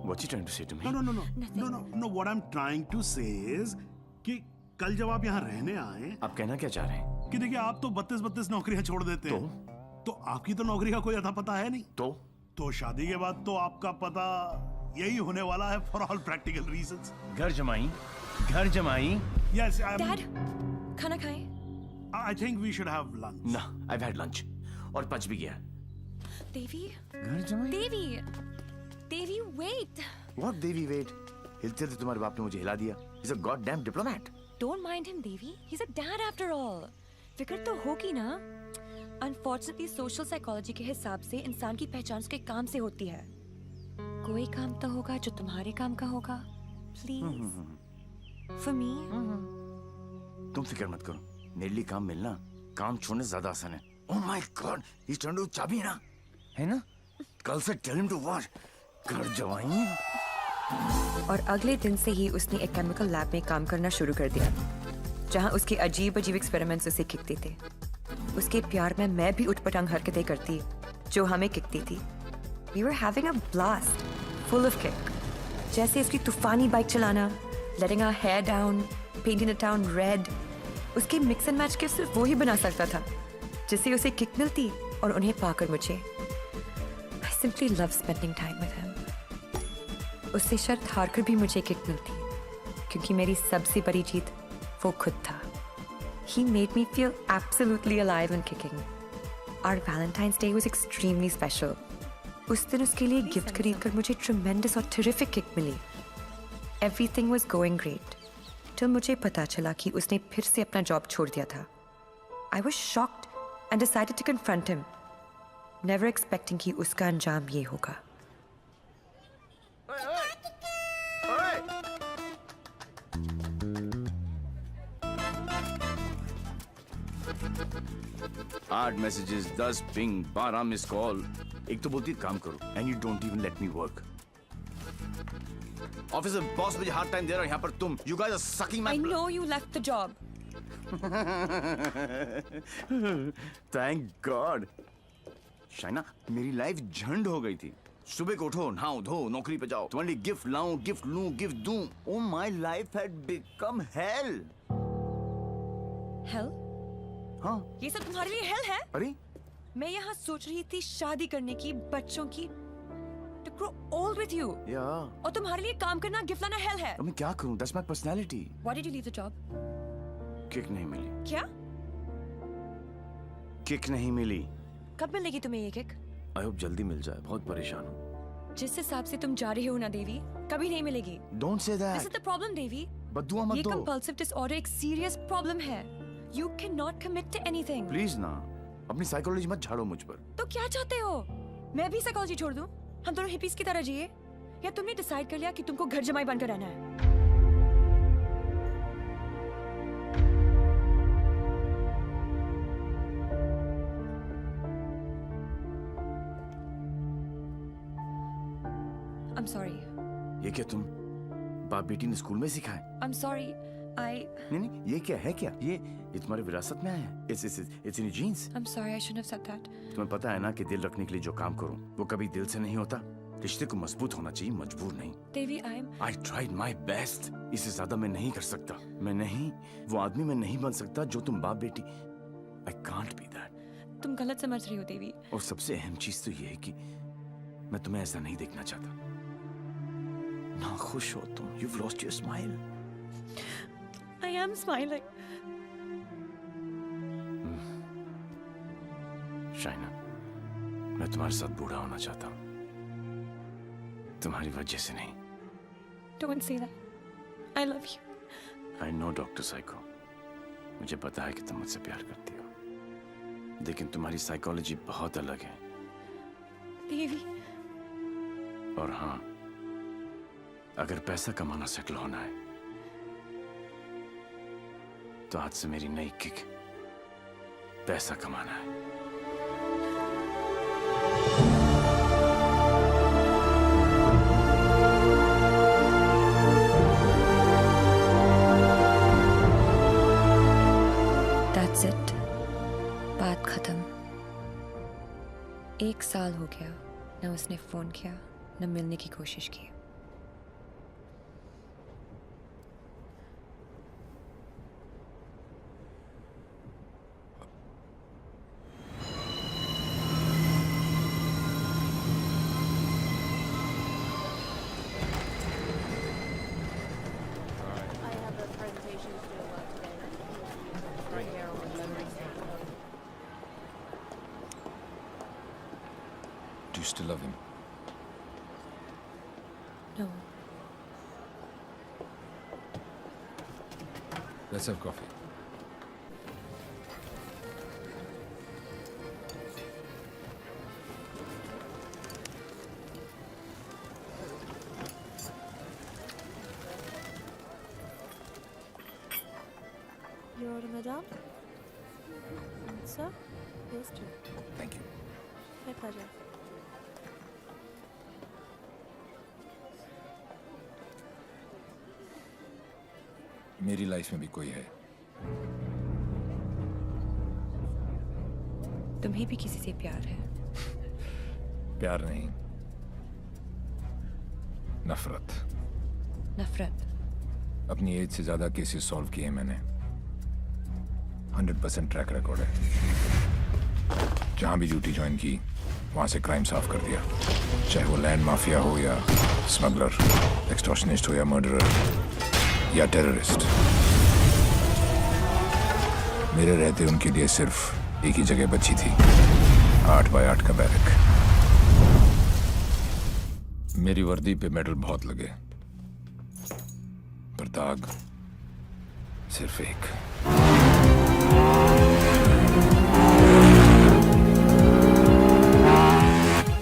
What you trying to say to me? No. What I'm trying to say is कि कल जब आप यहाँ रहने आए, आप कहना क्या चाह रहे हैं? कि देखिए आप तो 32 नौकरियां छोड़ देते हैं. तो आपकी तो नौकरी का कोई अता पता है नहीं. तो शादी के बाद तो आपका पता यही होने वाला है for all practical reasons. घर जमाई. Yes, Dad, खाना खाएं? I think we should have lunch. No, I've had lunch. और पच भी गया. Devi, घर जमाई. Devi, wait. What Devi, wait? हिलते थे तुम्हारे बाप ने मुझे हिला दिया. He's a goddamn diplomat. Don't mind him, Devi. He's a dad after all. फिक्र तो होगी ना. Unfortunately, social psychology के हिसाब से इंसान की पहचान उसके काम से होती है. कोई काम तो होगा जो तुम्हारे काम का होगा. Please. For me. तुम फिक्र मत करो. मेरे लिए काम मिलना काम छोड़ने ज्यादा आसान है. Oh my God, he's trying to चाबी ना, है ना? कल से tell him to watch. घर जवाई. और अगले दिन से ही उसने एक केमिकल लैब में काम करना शुरू कर दिया, जहां उसके अजीब एक्सपेरिमेंट्स उसे खिकते थे. उसके प्यार में मैं भी उठपटांग हरकतें करती जो हमें खिकती थी. We were having a blast, full of kick. जैसे उसकी तूफानी बाइक चलाना, letting our hair down, painting the town red. उसके मिक्स एंड मैच के सिर्फ वो ही बना सकता था जिससे उसे किक मिलती और उन्हें पाकर मुझे. I simply love spending time with him. उससे शर्त हारकर भी मुझे किक मिलती क्योंकि मेरी सबसे बड़ी जीत वो खुद था. He made me feel absolutely alive and kicking. Our Valentine's Day was extremely special. उस दिन उसके लिए गिफ्ट खरीदकर मुझे tremendous और terrific किक मिली. Everything was going great. till मुझे पता चला कि उसने फिर से अपना जॉब छोड़ दिया था. I was shocked and decided to confront him, never expecting कि उसका अंजाम ये होगा. आठ मैसेजेस, 10 पिंग, 12 मिस कॉल. एक तो बोलती काम करो and you don't even let me work. Office में बॉस मुझे हार्ड टाइम दे रहा है, यहाँ पर तुम you guys are sucking my. I know you left the job. Thank God. Shaina, मेरी लाइफ झंड हो गई थी. सुबह को उठो, नहाओ धो, नौकरी पे जाओ, तुम्हारे लिए गिफ्ट लाऊं, गिफ्ट लूं, गिफ्ट दूं. Oh my life had become hello. Hell? हाँ. ये सब तुम्हारे लिए hell है? अरे मैं यहाँ सोच रही थी शादी करने की, बच्चों की, to grow old with you. Yeah. और तुम्हारे लिए काम करना, गिफ्ट लाना hell है. अब मैं क्या करूं? That's my personality. Why did you leave the job? Kick नहीं मिली. क्या? किक नहीं मिली. कब मिलेगी तुम्हें ये किक? I hope जल्दी मिल जाए. बहुत परेशान हूँ. जिस हिसाब से तुम जा रही हो ना देवी, कभी नहीं मिलेगी. Don't say that. This is the problem, देवी. बद्दुआ मत ये दो. compulsive disorder एक serious problem है. You cannot commit to anything. Please ना. अपनी साइकोलॉजी मत झाड़ो मुझ पर. तो क्या चाहते हो? मैं भी साइकोलॉजी छोड़ दूं? हम दोनों हिपीज की तरह जिए? या तुमने डिसाइड कर लिया कि तुमको घर जमाई बनकर रहना है? I'm sorry. ये क्या तुम बाप बेटी ने स्कूल में सिखाए? I'm sorry. नहीं, ये क्या है क्या? ये तुम्हारी विरासत में आया है. It's in your genes. I'm sorry. I shouldn't have said that. तुम्हें पता है ना कि दिल रखने के लिए जो काम करूं वो कभी दिल से नहीं होता. रिश्ते को मजबूत होना चाहिए, मजबूर नहीं. देवी, I tried my best. इससे ज्यादा मैं नहीं कर सकता. मैं नहीं, वो आदमी मैं नहीं बन सकता जो तुम बाप बेटी. I can't be that. तुम गलत समझ रही हो देवी. और सबसे अहम चीज तो ये है कि मैं तुम्हें ऐसा नहीं देखना चाहता. ना खुश हो तुम. You've lost your smile. I am smiling. Shaina, मैं तुम्हारे साथ बूढ़ा होना चाहता हूँ, तुम्हारी वजह से नहीं। Don't say that. I love you. I know doctor psycho, मुझे पता है कि तुम मुझसे प्यार करती हो, लेकिन तुम्हारी साइकोलॉजी बहुत अलग है। Baby. और हाँ, अगर पैसा कमाना सेटल होना है तो आज से मेरी नई किक पैसा कमाना है। That's it. बात खत्म। 1 साल हो गया, न उसने फोन किया न मिलने की कोशिश की। Do you still love him? No. Let's have coffee. Your order, madam? Sir? Yes, sir. Thank you. My pleasure. मेरी लाइफ में भी कोई है। तुम्हें भी किसी से प्यार है? प्यार नहीं, नफरत। नफरत? अपनी एज से ज्यादा केसेस सॉल्व किए मैंने। 100% ट्रैक रिकॉर्ड है। जहां भी ड्यूटी ज्वाइन की वहां से क्राइम साफ कर दिया, चाहे वो लैंड माफिया हो या स्मगलर, एक्सटॉर्शनिस्ट हो या मर्डरर या टेररिस्ट। मेरे रहते उनके लिए सिर्फ एक ही जगह बची थी, 8 बाय 8 का बैरक। मेरी वर्दी पे मेडल बहुत लगे, पर दाग सिर्फ एक।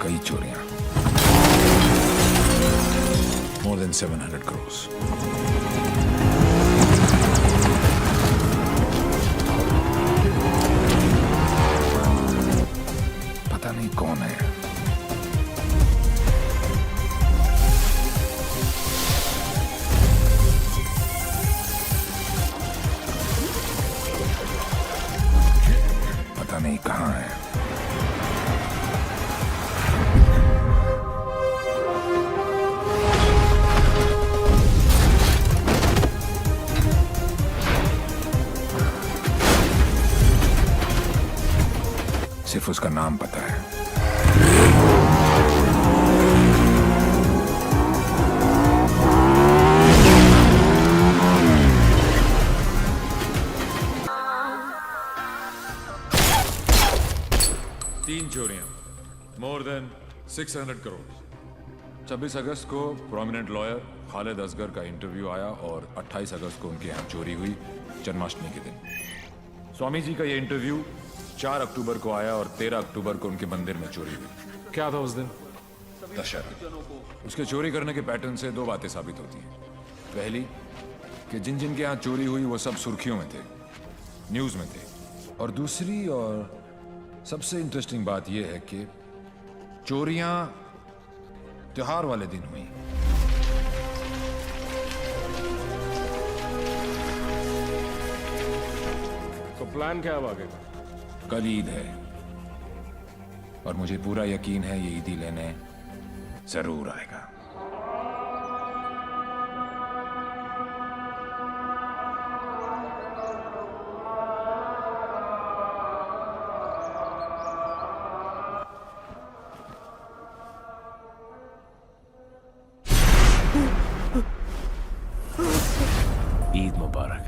कई चोरियां, more than 700 crores। पता नहीं कौन है। पता नहीं कहाँ है। सिर्फ उसका नाम पता है। तीन चोरियां, मोर देन 600 करोड़। 26 अगस्त को प्रोमिनेंट लॉयर खालिद असगर का इंटरव्यू आया और 28 अगस्त को उनके यहाँ चोरी हुई, जन्माष्टमी के दिन। स्वामी जी का ये इंटरव्यू 4 अक्टूबर को आया और 13 अक्टूबर को उनके मंदिर में चोरी हुई। क्या था उस दिन? दशहरा। उसके चोरी करने के पैटर्न से 2 बातें साबित होती हैं। पहली कि जिन जिन के यहाँ चोरी हुई वो सब सुर्खियों में थे, न्यूज में थे। और दूसरी और सबसे इंटरेस्टिंग बात यह है कि चोरियां त्योहार वाले दिन हुई। तो प्लान क्या है आगे का? कल ईद है और मुझे पूरा यकीन है ये ईदी लेने जरूर आएगा। ईद मुबारक।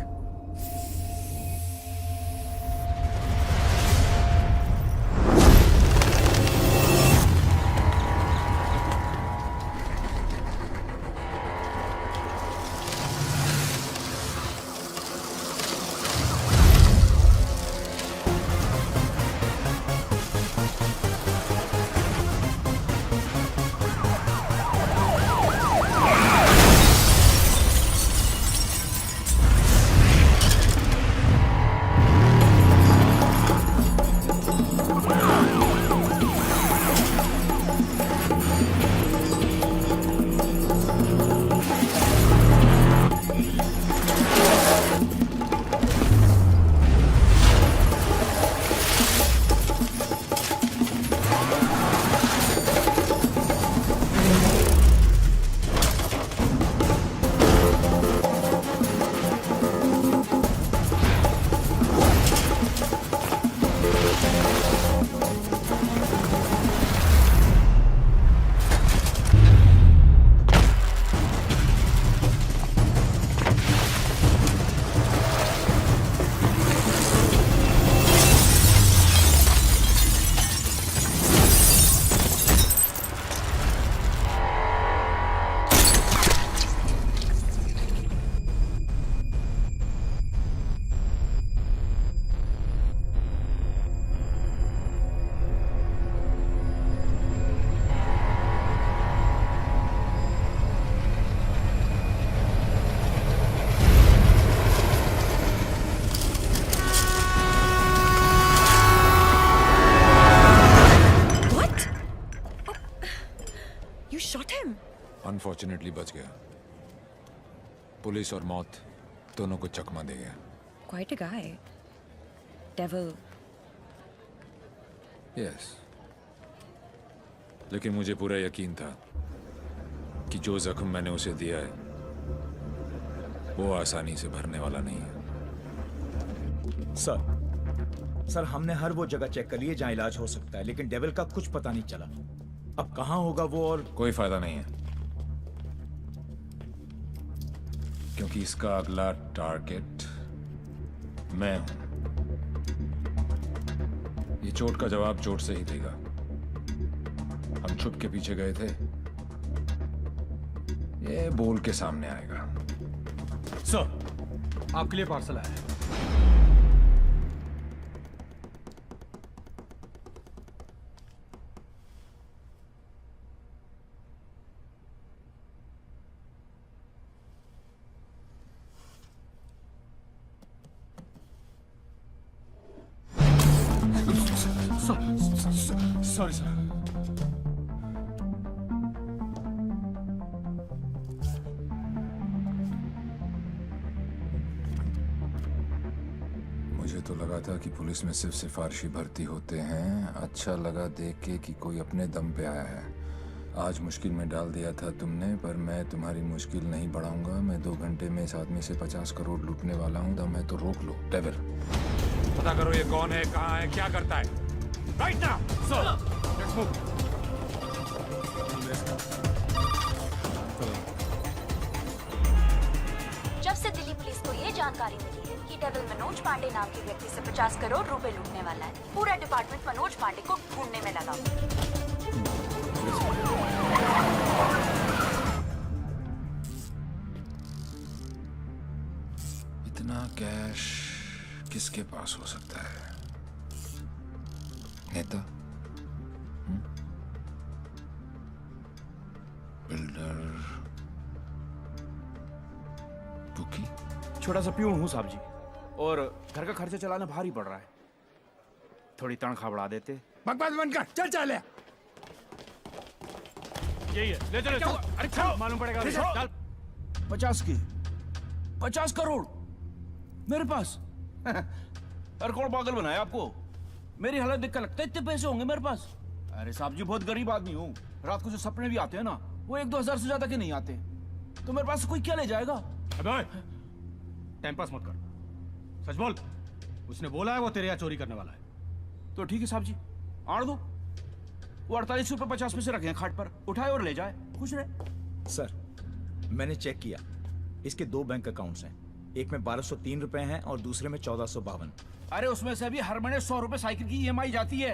You shot him. अनफॉर्चुनेटली बच गया। पुलिस और मौत दोनों को चकमा दे गया। Quite a guy. Devil. Yes, लेकिन मुझे पूरा यकीन था कि जो जख्म मैंने उसे दिया है वो आसानी से भरने वाला नहीं है। सर हमने हर वो जगह चेक कर ली है जहाँ इलाज हो सकता है, लेकिन डेविल का कुछ पता नहीं चला। अब कहाँ होगा वो, और कोई फायदा नहीं है, क्योंकि इसका अगला टारगेट मैं हूं। ये चोट का जवाब चोट से ही देगा। हम छुप के पीछे गए थे, ये बोल के सामने आएगा। सर आपके लिए पार्सल आया है। Sorry sir. मुझे तो लगा था कि पुलिस में सिर्फ सिफारिशी भर्ती होते हैं। अच्छा लगा देख के कि कोई अपने दम पे आया है। आज मुश्किल में डाल दिया था तुमने, पर मैं तुम्हारी मुश्किल नहीं बढ़ाऊंगा। मैं 2 घंटे में इस आदमी से 50 करोड़ लूटने वाला हूँ। दम है तो रोक लो। डेविल, पता करो ये कौन है, कहाँ है, क्या करता है। Right now sir, let's move. जब से दिल्ली पुलिस को ये जानकारी मिली है कि डेविल मनोज पांडे नाम के व्यक्ति से 50 करोड़ रुपए लूटने वाला है, पूरा डिपार्टमेंट मनोज पांडे को ढूंढने में लगा। इतना कैश किसके पास हो सकता है? नेता, बिल्डर, बुकी? छोटा सा प्यून हूँ साहब जी, और घर का खर्चा चलाना भारी पड़ रहा है। थोड़ी तनख्वाह बढ़ा देते। बकवास बंद कर, चल चल। यही है, ले चलो। अरे चलो, मालूम पड़ेगा। चल। 50 करोड़ मेरे पास। अरे कौन पागल बनाया आपको? मेरी हालत देख कर लगता है इतने पैसे होंगे मेरे पास। अरे साहब जी, बहुत गरीब आदमी हूँ। रात को जो सपने भी आते हैं ना, वो 1-2 हजार से ज्यादा के नहीं आते। तो मेरे पास कोई क्या ले जाएगा? अबे टाइम पास मत कर, सच बोल। उसने बोला है वो तेरे यहाँ चोरी करने वाला है। तो ठीक है साहब जी, आड़ दो। वो 48 रुपए 50 पैसे रखे हैं खाट पर, उठाए और ले जाए, खुश रहे। सर मैंने चेक किया, इसके 2 बैंक अकाउंट्स हैं। एक में 1203 रुपए हैं और दूसरे में 1452। अरे उसमें से भी हर महीने 100 रुपए साइकिल की EMI जाती है।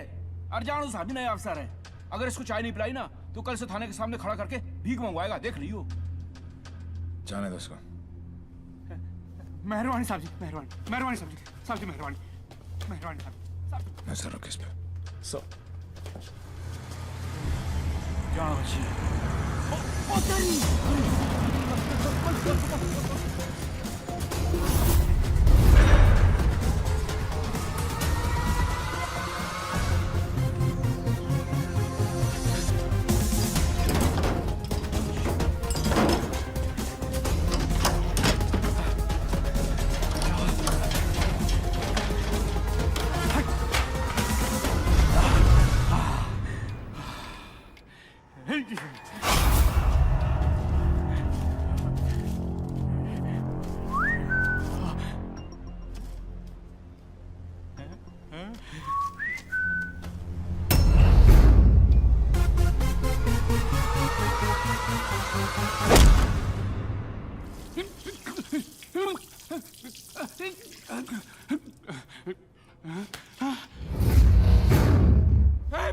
अरजान साहब नया अफसर है, अगर इसको चाय नहीं पिलाई ना तो कल से थाने के सामने खड़ा करके भीख मंगवाएगा, देख लियो। जाने दो उसको। मेहरबानी साहब जी, मेहरबानी, मेहरबानी साहब जी, साहब जी मेहरबानी, मेहरबानी साहब। नजर रखो इस पे। सो जाओ जी।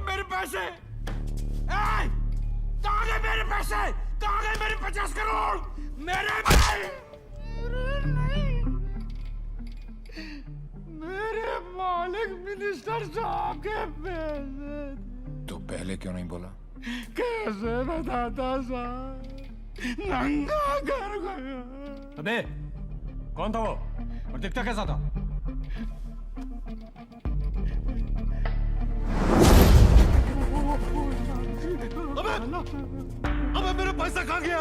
मेरे पैसे! कहाँ गए मेरे पैसे? कहाँ गए मेरे 50 करोड़? मेरे मेरे मालिक मिनिस्टर साहब के पैसे। तो पहले क्यों नहीं बोला? कैसे बताता साहब, नंगा कर गया। अबे कौन था वो और दिखता कैसा था? अबे अबे मेरा पैसा कहाँ गया?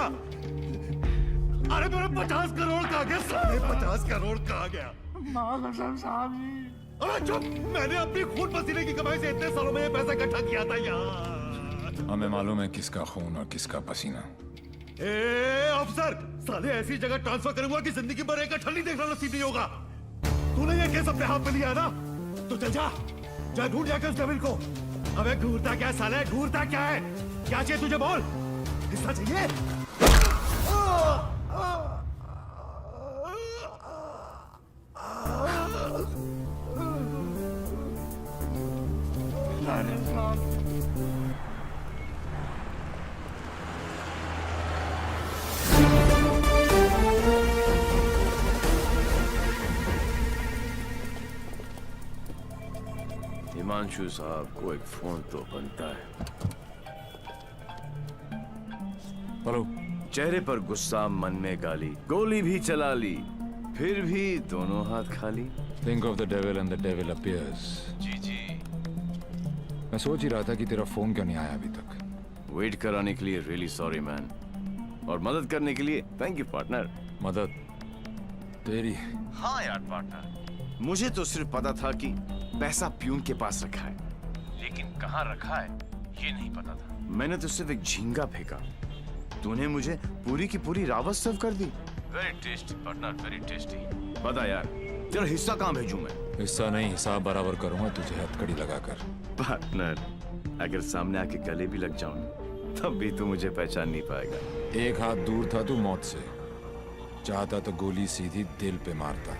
अरे मेरा 50 करोड़ कहाँ गया? साले 50 करोड़ कहाँ गया? अरे चुप! मैंने अपनी खून पसीने की कमाई से इतने सालों में ये पैसा इकट्ठा किया था यार। हमें मालूम है किसका खून और किसका पसीना। ए अफसर, साले ऐसी जगह ट्रांसफर करूंगा कि जिंदगी भर एक ठंडी देखना नसीब नहीं होगा। तूने ये केस अपने हाथ में लिया ना, तो चल जा, जा ढूंढ जाकर उस डेविल को। अबे घूरता क्या साले, घूरता क्या है? क्या चाहिए तुझे बोल? हिस्सा चाहिए? हिमांशु साहब को एक फोन तो बनता है। हेलो। चेहरे पर गुस्सा, मन में गाली, गोली भी चला ली, फिर भी दोनों हाथ खाली। Think of the devil and the devil appears. जी जी। मैं सोच ही रहा था कि तेरा फोन क्यों नहीं आया अभी तक। वेट कराने के लिए रियली सॉरी मैन, और मदद करने के लिए थैंक यू पार्टनर। मदद तेरी? हाँ यार पार्टनर, मुझे तो सिर्फ पता था कि पैसा प्यून के पास रखा है, लेकिन कहाँ रखा है ये नहीं पता था। मैंने तो सिर्फ एक झींगा फेंका, तूने मुझे पूरी की पूरी रावत सर्व कर दी। Very tasty partner, very tasty. बता यार, तेरा हिस्सा कहाँ भेजूं मैं? हिस्सा नहीं, हिसाब बराबर करूंगा तुझे हथकड़ी लगाकर। पार्टनर, अगर सामने आके गले भी लग जाऊं तब भी तू मुझे पहचान नहीं पाएगा। एक हाथ दूर था तू मौत से, चाहता तो गोली सीधी दिल पे मारता।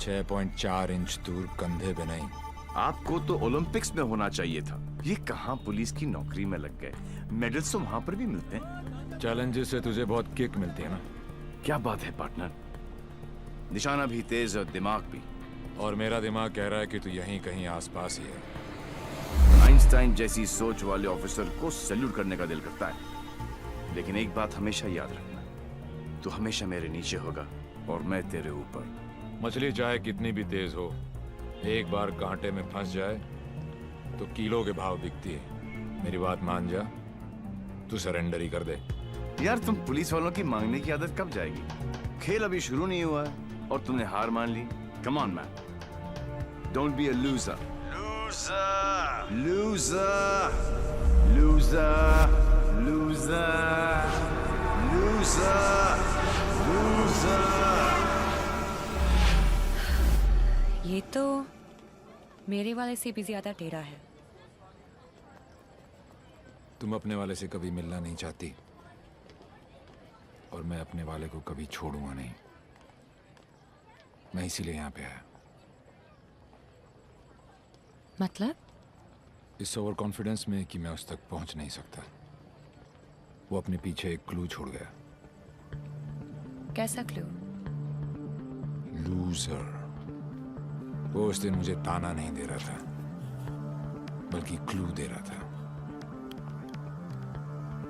6.4 इंच दूर, कंधे पे नहीं। आपको तो ओलंपिक्स में होना चाहिए था, ये कहाँ पुलिस की नौकरी में लग गए। मेडल्स तो वहां पर भी मिलते हैं। चैलेंजेस से तुझे बहुत किक मिलती है ना। क्या बात है पार्टनर, निशाना भी तेज और दिमाग भी। और मेरा दिमाग कह रहा है कि तू यहीं कहीं आसपास ही है। आइंस्टाइन जैसी सोच वाले ऑफिसर को सैल्यूट करने का दिल करता है, लेकिन एक बात हमेशा याद रखना, तू हमेशा मेरे नीचे होगा और मैं तेरे ऊपर। मछली चाहे कितनी भी तेज हो, एक बार कांटे में फंस जाए तो किलो के भाव बिकती है। मेरी बात मान जा, तू सरेंडर ही कर दे। यार तुम पुलिस वालों की मांगने की आदत कब जाएगी? खेल अभी शुरू नहीं हुआ है और तुमने हार मान ली। Come on man, don't be a loser. Loser loser loser loser loser loser. ये तो मेरे वाले से भी ज्यादा टेढ़ा है। तुम अपने वाले से कभी मिलना नहीं चाहती, और मैं अपने वाले को कभी छोड़ूंगा नहीं। मैं इसीलिए यहाँ पे आया। मतलब? इस ओवर कॉन्फिडेंस में कि मैं उस तक पहुंच नहीं सकता। वो अपने पीछे एक क्लू छोड़ गया। कैसा क्लू? लूजर। वो उस दिन मुझे ताना नहीं दे रहा था, बल्कि क्लू दे रहा था।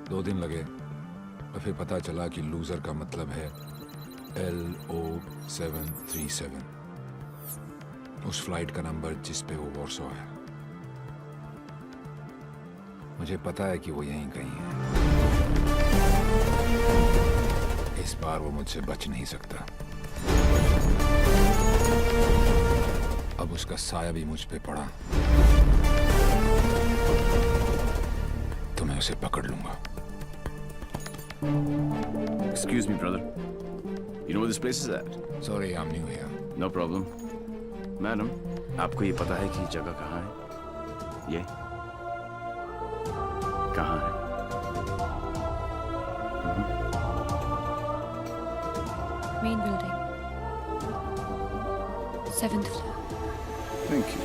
2 दिन लगे और फिर पता चला कि लूजर का मतलब है LO737, उस फ्लाइट का नंबर जिस पे वो वॉर्सो है। मुझे पता है कि वो यहीं कहीं है। इस बार वो मुझसे बच नहीं सकता। अब उसका साया भी मुझ पे पड़ा तो मैं उसे पकड़ लूंगा। Excuse me, brother. You know where this place is at? Sorry, I'm new here. No problem. Madam, आपको ये पता है कि जगह कहाँ है? ये कहाँ है? Main building, 7th floor। Thank you.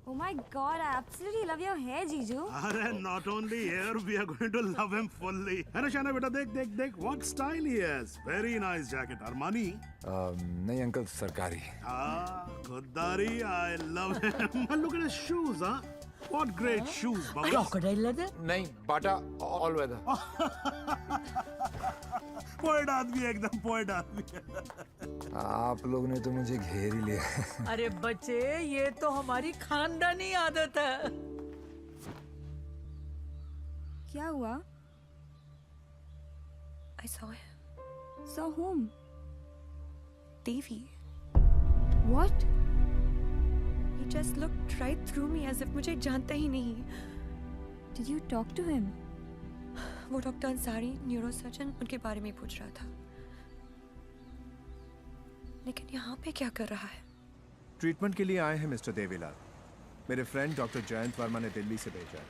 Oh my God, I absolutely love your hair, Jiju. अरे not only here, we are going to love him fully. है ना शाना बेटा, देख देख देख, what style he has. Very nice jacket. Armani. नहीं uncle, सरकारी। खुददारी, I love him. And look at his shoes, huh? What great shoes, Bubbles. Crocodile leather? नहीं बाटा ऑल वेदर। पोएट आदमी है, एकदम पोएट आदमी है। आप लोग ने तो मुझे घेर ही लिया। अरे बच्चे, ये तो हमारी खानदानी आदत है। क्या हुआ? I saw him. Saw whom? Devi. What? He just looked right through me as if मुझे जानता ही नहीं। Did you talk to him? वो डॉक्टर अंसारी, न्यूरोसर्जन, उनके बारे में पूछ रहा था। लेकिन यहाँ पे क्या कर रहा है? ट्रीटमेंट के लिए आए हैं मिस्टर देवीलाल। मेरे फ्रेंड डॉक्टर जयंत वर्मा ने दिल्ली से भेजा है।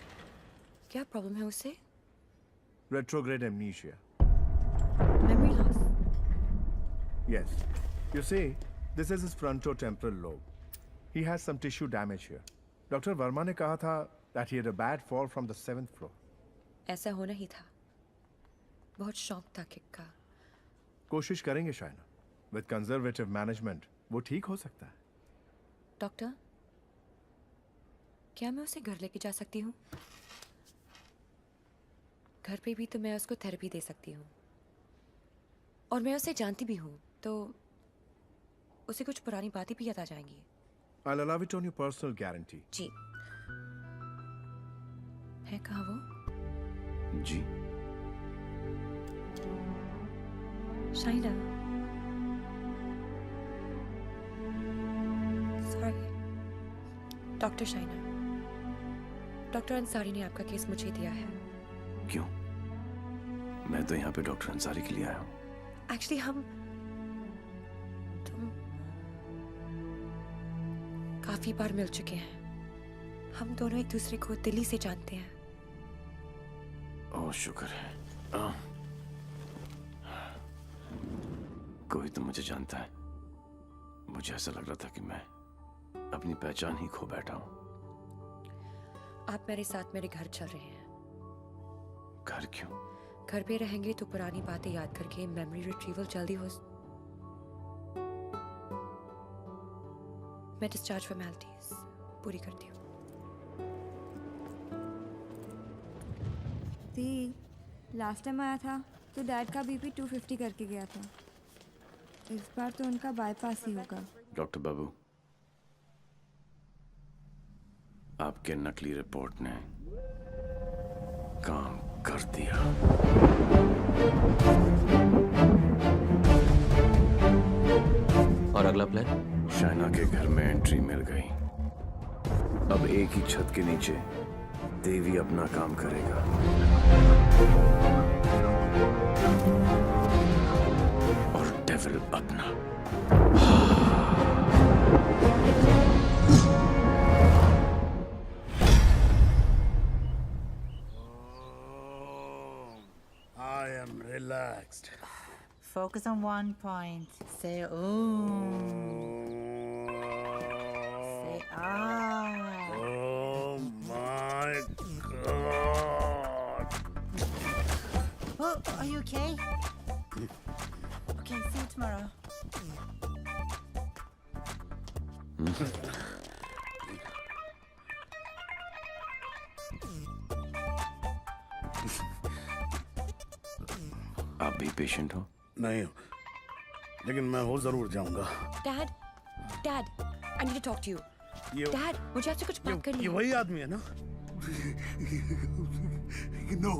क्या प्रॉब्लम है उसे? Retrograde amnesia. Memory loss. Yes. You see, this is his frontotemporal lobe. He has some tissue damage here. Doctor Verma ने कहा था that he had a bad fall from the 7th floor. ऐसा होना ही था। बहुत शौक था किक का। कोशिश करेंगे शायना। With conservative management, वो ठीक हो सकता है। डॉक्टर, क्या मैं उसे घर लेके जा सकती हूँ? घर पे भी तो मैं उसको थेरेपी दे सकती हूँ, और मैं उसे जानती भी हूँ, तो उसे कुछ पुरानी बातें भी याद आ जाएंगी। I'll allow it on your personal guarantee. जी। है कहाँ वो? जी। Shaina. Sorry. Doctor Shaina. Doctor Ansari ने आपका केस मुझे दिया है। क्यों? मैं तो यहाँ पे डॉक्टर अंसारी के लिए आया हूँ। एक्चुअली तुम काफी बार मिल चुके हैं। हम दोनों एक दूसरे को दिल्ली से जानते हैं। ओह शुक्र है। कोई तो मुझे जानता है। मुझे ऐसा लग रहा था कि मैं अपनी पहचान ही खो बैठा हूँ। आप मेरे साथ मेरे घर चल रहे हैं। घर क्यों? घर पे रहेंगे तो पुरानी बातें याद करके मेमोरी रिट्रीवल जल्दी हो। मैं डिस्चार्ज फॉर्मेलिटीज पूरी करती हूँ। दी, लास्ट टाइम आया था तो डैड का बीपी 250 करके गया था। इस बार तो उनका बाईपास ही होगा। डॉक्टर बाबू, आपके नकली रिपोर्ट ने काम कर दिया। और अगला प्लान? शाइना के घर में एंट्री मिल गई। अब एक ही छत के नीचे देवी अपना काम करेगा। और डेविल अपना। I am relaxed. Focus on one point. Say ooh. Say ah. Oh my God. Oh, are you okay? Okay, see you tomorrow. आप भी पेशेंट हो? नहीं हो, लेकिन मैं हो जरूर जाऊंगा। Dad, dad, I need to talk to you. Dad, मुझे आपसे कुछ बात करनी है। ये वही आदमी है ना? नो।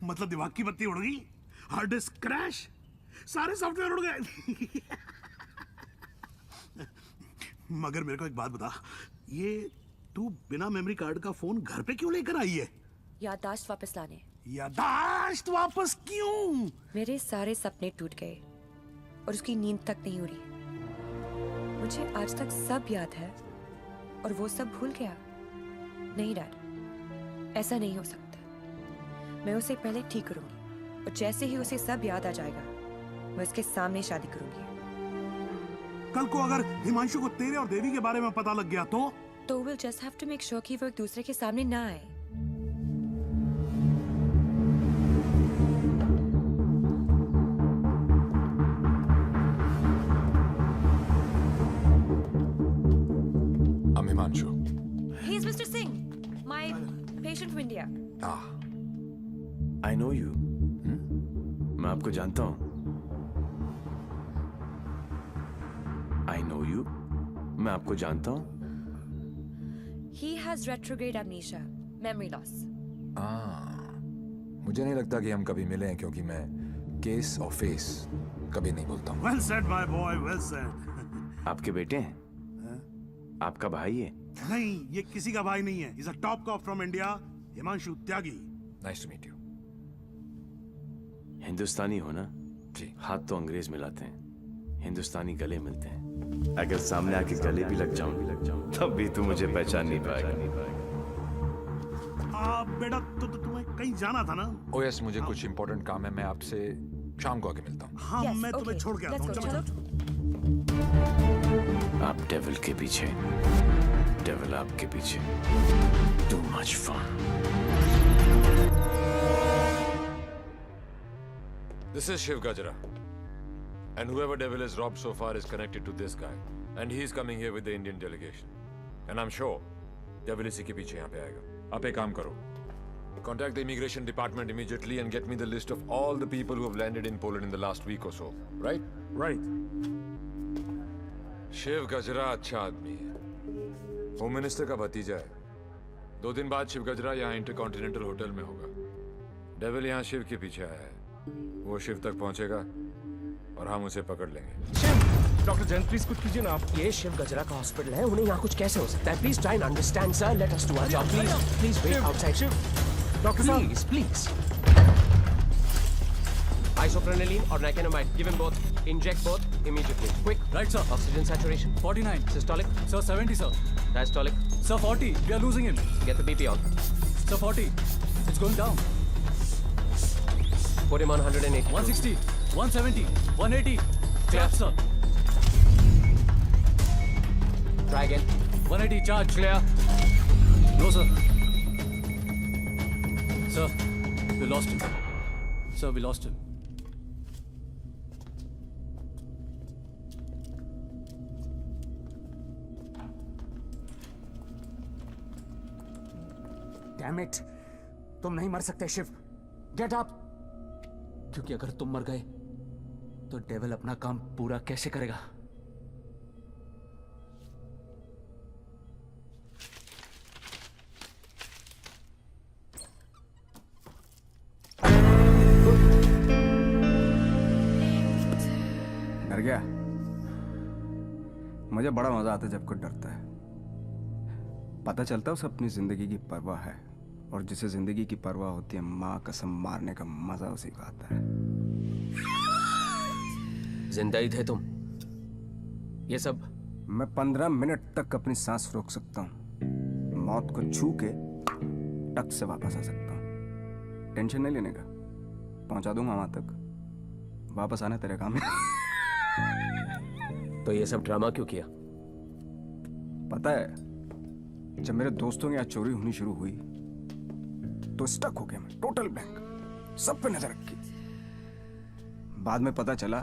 मतलब दिमाग की बत्ती उड़ गई, हार्ड डिस्क क्रैश, सारे सॉफ्टवेयर उड़ गए। मगर मेरे को एक बात बता, ये तू बिना मेमोरी कार्ड का फोन घर पे क्यों लेकर आई है? याददाश्त वापस लाने। याददाश्त वापस क्यों? मेरे सारे सपने टूट गए और उसकी नींद तक नहीं उड़ी। मुझे आज तक सब याद है और वो सब भूल गया। नहीं डैड, ऐसा नहीं हो सकता। मैं उसे पहले ठीक करूंगी और जैसे ही उसे सब याद आ जाएगा मैं उसके सामने शादी करूंगी। कल को अगर हिमांशु को तेरे और देवी के बारे में पता लग गया तो we'll just have to make sure कि वो एक दूसरे के सामने ना आए। He is Mr. Singh, my patient from India. I know you. मैं आपको जानता हूँ. I know you. मैं आपको जानता हूँ. He has retrograde amnesia, memory loss. मुझे नहीं लगता कि हम कभी मिले हैं क्योंकि मैं केस और फेस कभी नहीं बोलता हूँ. Well said, my boy. Well said. आपके बेटे हैं? आपका भाई है? नहीं, ये किसी का भाई नहीं है. He's a top cop from India, Himanshu Tyagi. Nice to meet you. हिंदुस्तानी हो ना? जी. हाथ तो अंग्रेज मिलाते हैं, हिंदुस्तानी गले मिलते हैं. अगर सामने आके गले भी लग जाऊं तब भी तू मुझे पहचान नहीं पाएगा. बेटा तो तुम्हें कहीं जाना था ना? Oh yes, मुझे कुछ important काम है. मैं आपसे शाम को आके मिलता हूँ. हाँ, मैं तुम्हें छोड़ के आता हूँ. चलो. आप डेविल के पीछे, डेविल आपके पीछे. Too much fun. This is Shiv Gajra. And whoever devil is robbed so far is connected to this guy. And he's coming here with the Indian delegation. And I'm sure devil इसी के पीछे यहाँ पे आएगा. आप एक काम करो. Contact the immigration department immediately and get me the list of all the people who have landed in Poland in the last week or so. Right? Right. Shiv गजरा अच्छा आदमी है. होम मिनिस्टर का भतीजा है. 2 दिन बाद शिव गजरा यहाँ इंटरकॉन्टिनेंटल होटल में होगा. डेविल यहाँ शिव के पीछे आया है. वो शिव तक पहुंचेगा और हम उसे पकड़ लेंगे. डॉक्टर जैन प्लीज कुछ कीजिए ना आप. ये शिव गजरा का हॉस्पिटल है, उन्हें यहाँ कुछ कैसे हो सकता है? Please try and understand sir. Let us do our job. Please wait outside. Doctor please please. Isoprenylene or nicotinamide. Give him both. Inject both immediately. Quick. Right, sir. Oxygen saturation 49. Systolic. Sir, 70, sir. Diastolic. Sir, 40. We are losing him. Get the BP on. Sir, 40. It's going down. Put him on 180. 160. 170. 180. Clap, sir. Try again. 180. Charge. Clear. No, sir. Sir, we lost him. Sir, we lost him. Damn it. तुम नहीं मर सकते Shiv. Get up. क्योंकि अगर तुम मर गए तो डेविल अपना काम पूरा कैसे करेगा? डर गया? मुझे बड़ा मजा आता है जब कोई डरता है. पता चलता है उसे अपनी जिंदगी की परवाह है, और जिसे जिंदगी की परवाह होती है माँ कसम मारने का मजा उसी को आता है. जिंदा ही थे तुम? ये सब? मैं 15 मिनट तक अपनी सांस रोक सकता हूँ. मौत को छू के टक से वापस आ सकता हूँ. टेंशन नहीं लेने का. पहुंचा दूंगा वहां तक. वापस आना तेरे काम है. तो ये सब ड्रामा क्यों किया? पता है, जब मेरे दोस्तों के यहाँ चोरी होनी शुरू हुई तो स्टक हो गया मैं. Total blank. सब पे नजर रखी. बाद में पता चला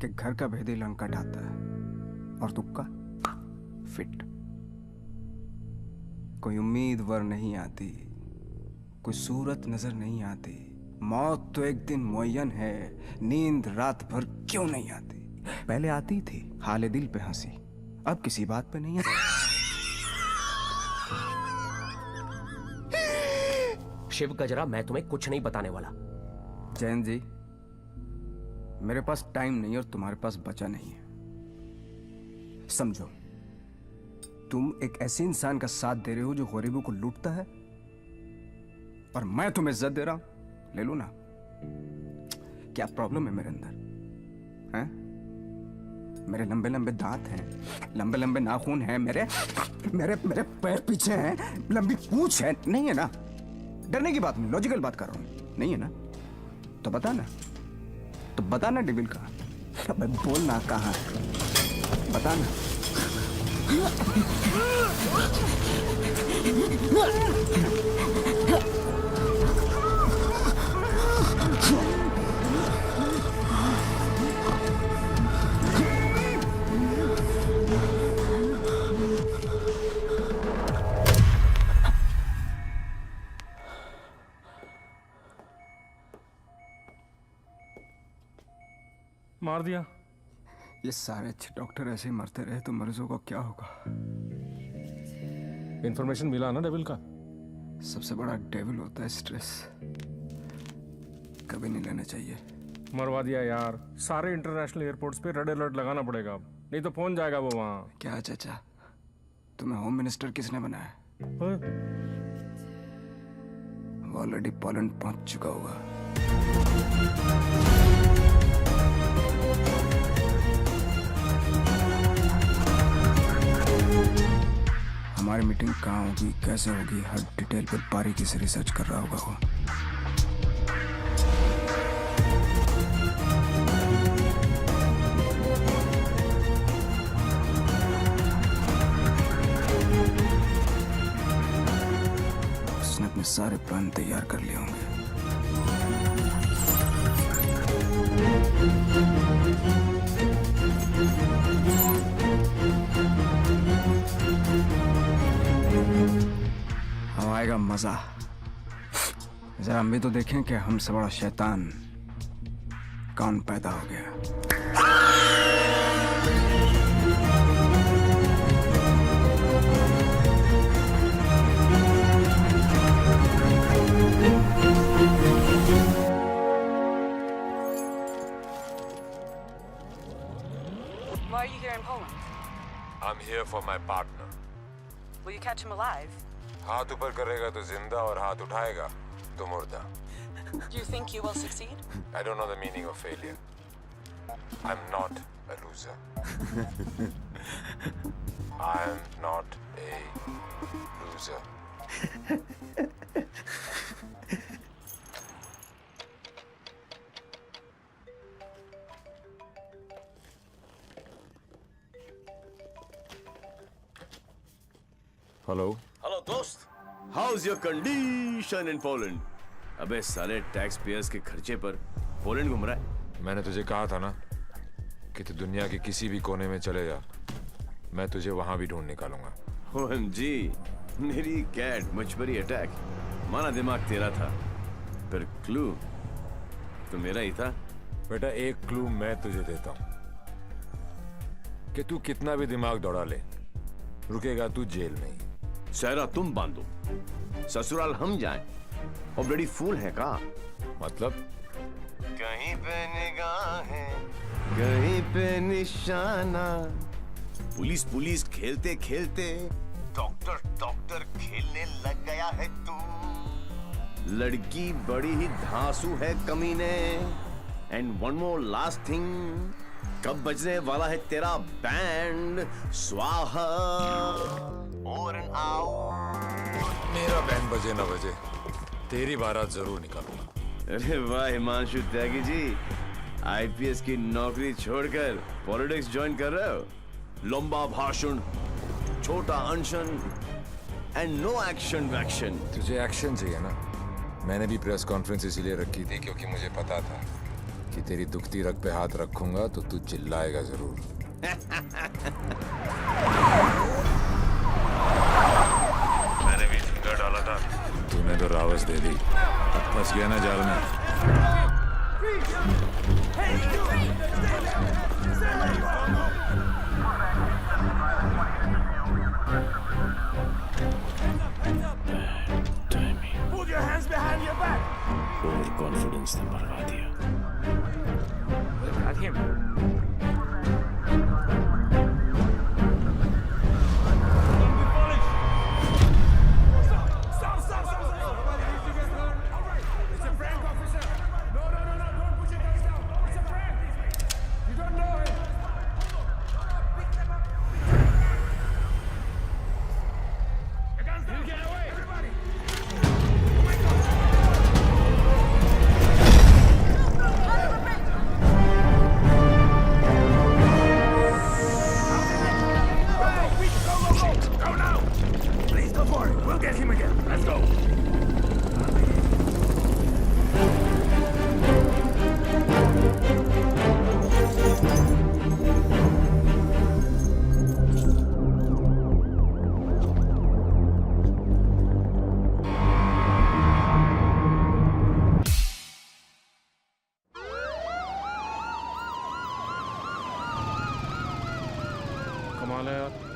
कि घर का भेदी लंका ढाता है और तुक्का फिट. कोई उम्मीदवार नहीं आती, कोई सूरत नजर नहीं आती. मौत तो एक दिन मुअय्यन है. नींद रात भर क्यों नहीं आती? पहले आती थी हाले दिल पे हंसी, अब किसी बात पे नहीं आती. शिव गजरा, मैं तुम्हें कुछ नहीं बताने वाला. जैन जी, मेरे पास टाइम नहीं और तुम्हारे पास बचा नहीं है. समझो, तुम एक ऐसे इंसान का साथ दे रहे हो जो गरीबों को लूटता है, और मैं तुम्हें इज्जत दे रहा हूं. ले लो ना. क्या प्रॉब्लम है मेरे अंदर? हैं? मेरे लंबे लंबे दांत हैं, लंबे लंबे नाखून हैं, मेरे मेरे मेरे पैर पीछे हैं, लंबी पूंछ है. नहीं है ना? डरने की बात नहीं, लॉजिकल बात कर रहा हूं. नहीं है ना? तो बता ना. तो बता ना डेविल कहाँ. अबे बोल ना कहाँ. बता ना. मार दिया। ये सारे अच्छे डॉक्टर ऐसे ही मरते रहे तो मरीजों को क्या होगा? इन्फॉर्मेशन मिला ना डेविल का? सबसे बड़ा डेविल होता है स्ट्रेस। कभी नहीं लेना चाहिए। मरवा दिया यार। सारे इंटरनेशनल एयरपोर्ट्स पे रेड अलर्ट लगाना पड़ेगा, नहीं तो पहुंच जाएगा वो वहां। क्या चाचा, तुम्हें होम मिनिस्टर किसने बनाया? वो ऑलरेडी पोलैंड पहुंच चुका होगा। हमारी मीटिंग कहाँ होगी, कैसे होगी, हर डिटेल पे बारीकी से रिसर्च कर रहा होगा वो। उसने अपने सारे प्लान तैयार कर लिए होंगे। अब आएगा मजा। जरा हम भी तो देखें कि हमसे बड़ा शैतान कौन पैदा हो गया। Why are you here in Poland? I'm here for my partner. Will you catch him alive? हाथ ऊपर करेगा तो जिंदा और हाथ उठाएगा तो मुर्दा. Do you think you will succeed? I don't know the meaning of failure. I'm not a loser. I'm not a loser. Hello hello दोस्त, how's your condition in Poland? अबे साले टैक्स पेयर्स के खर्चे पर पोलैंड घूम रहा है। मैंने तुझे कहा था ना कि तू दुनिया के किसी भी कोने में चले जा, मैं तुझे वहां भी ढूंढ निकालूंगा। OMG, मेरी कैट मुझ पर ही अटैक। माना दिमाग तेरा था, पर क्लू तो मेरा ही था। बेटा एक क्लू मैं तुझे देता हूं कि तू कितना भी दिमाग दौड़ा ले, रुकेगा तू जेल में ही। सहरा तुम बांधो, ससुराल हम जाएं। और बड़ी फूल है का मतलब? कहीं पे निगाहें, कहीं पे निशाना। पुलिस पुलिस खेलते खेलते डॉक्टर डॉक्टर खेलने लग गया है तू। लड़की बड़ी ही धांसू है कमीने। And one more last thing, कब बजने वाला है तेरा बैंड? स्वाहा और मेरा बैंड बजे ना बजे, तेरी बारात जरूर निकालूंगा। अरे वाह हिमांशु त्यागी जी, आईपीएस की नौकरी छोड़कर पॉलिटिक्स ज्वाइन कर रहे हो। लंबा भाषण, छोटा अनशन एंड नो एक्शन वैक्शन। तुझे एक्शन चाहिए ना? मैंने भी प्रेस कॉन्फ्रेंस इसीलिए रखी थी क्योंकि मुझे पता था कि तेरी दुखती रग पे हाथ रखूंगा तो तू चिल्लाएगा जरूर। मैंने भी फिंगर डाला था, तूने तो रावस दे दी। फंस गया ना जाल में। Put your hands behind your back. Over confidence ने मरवा दिया। Got him.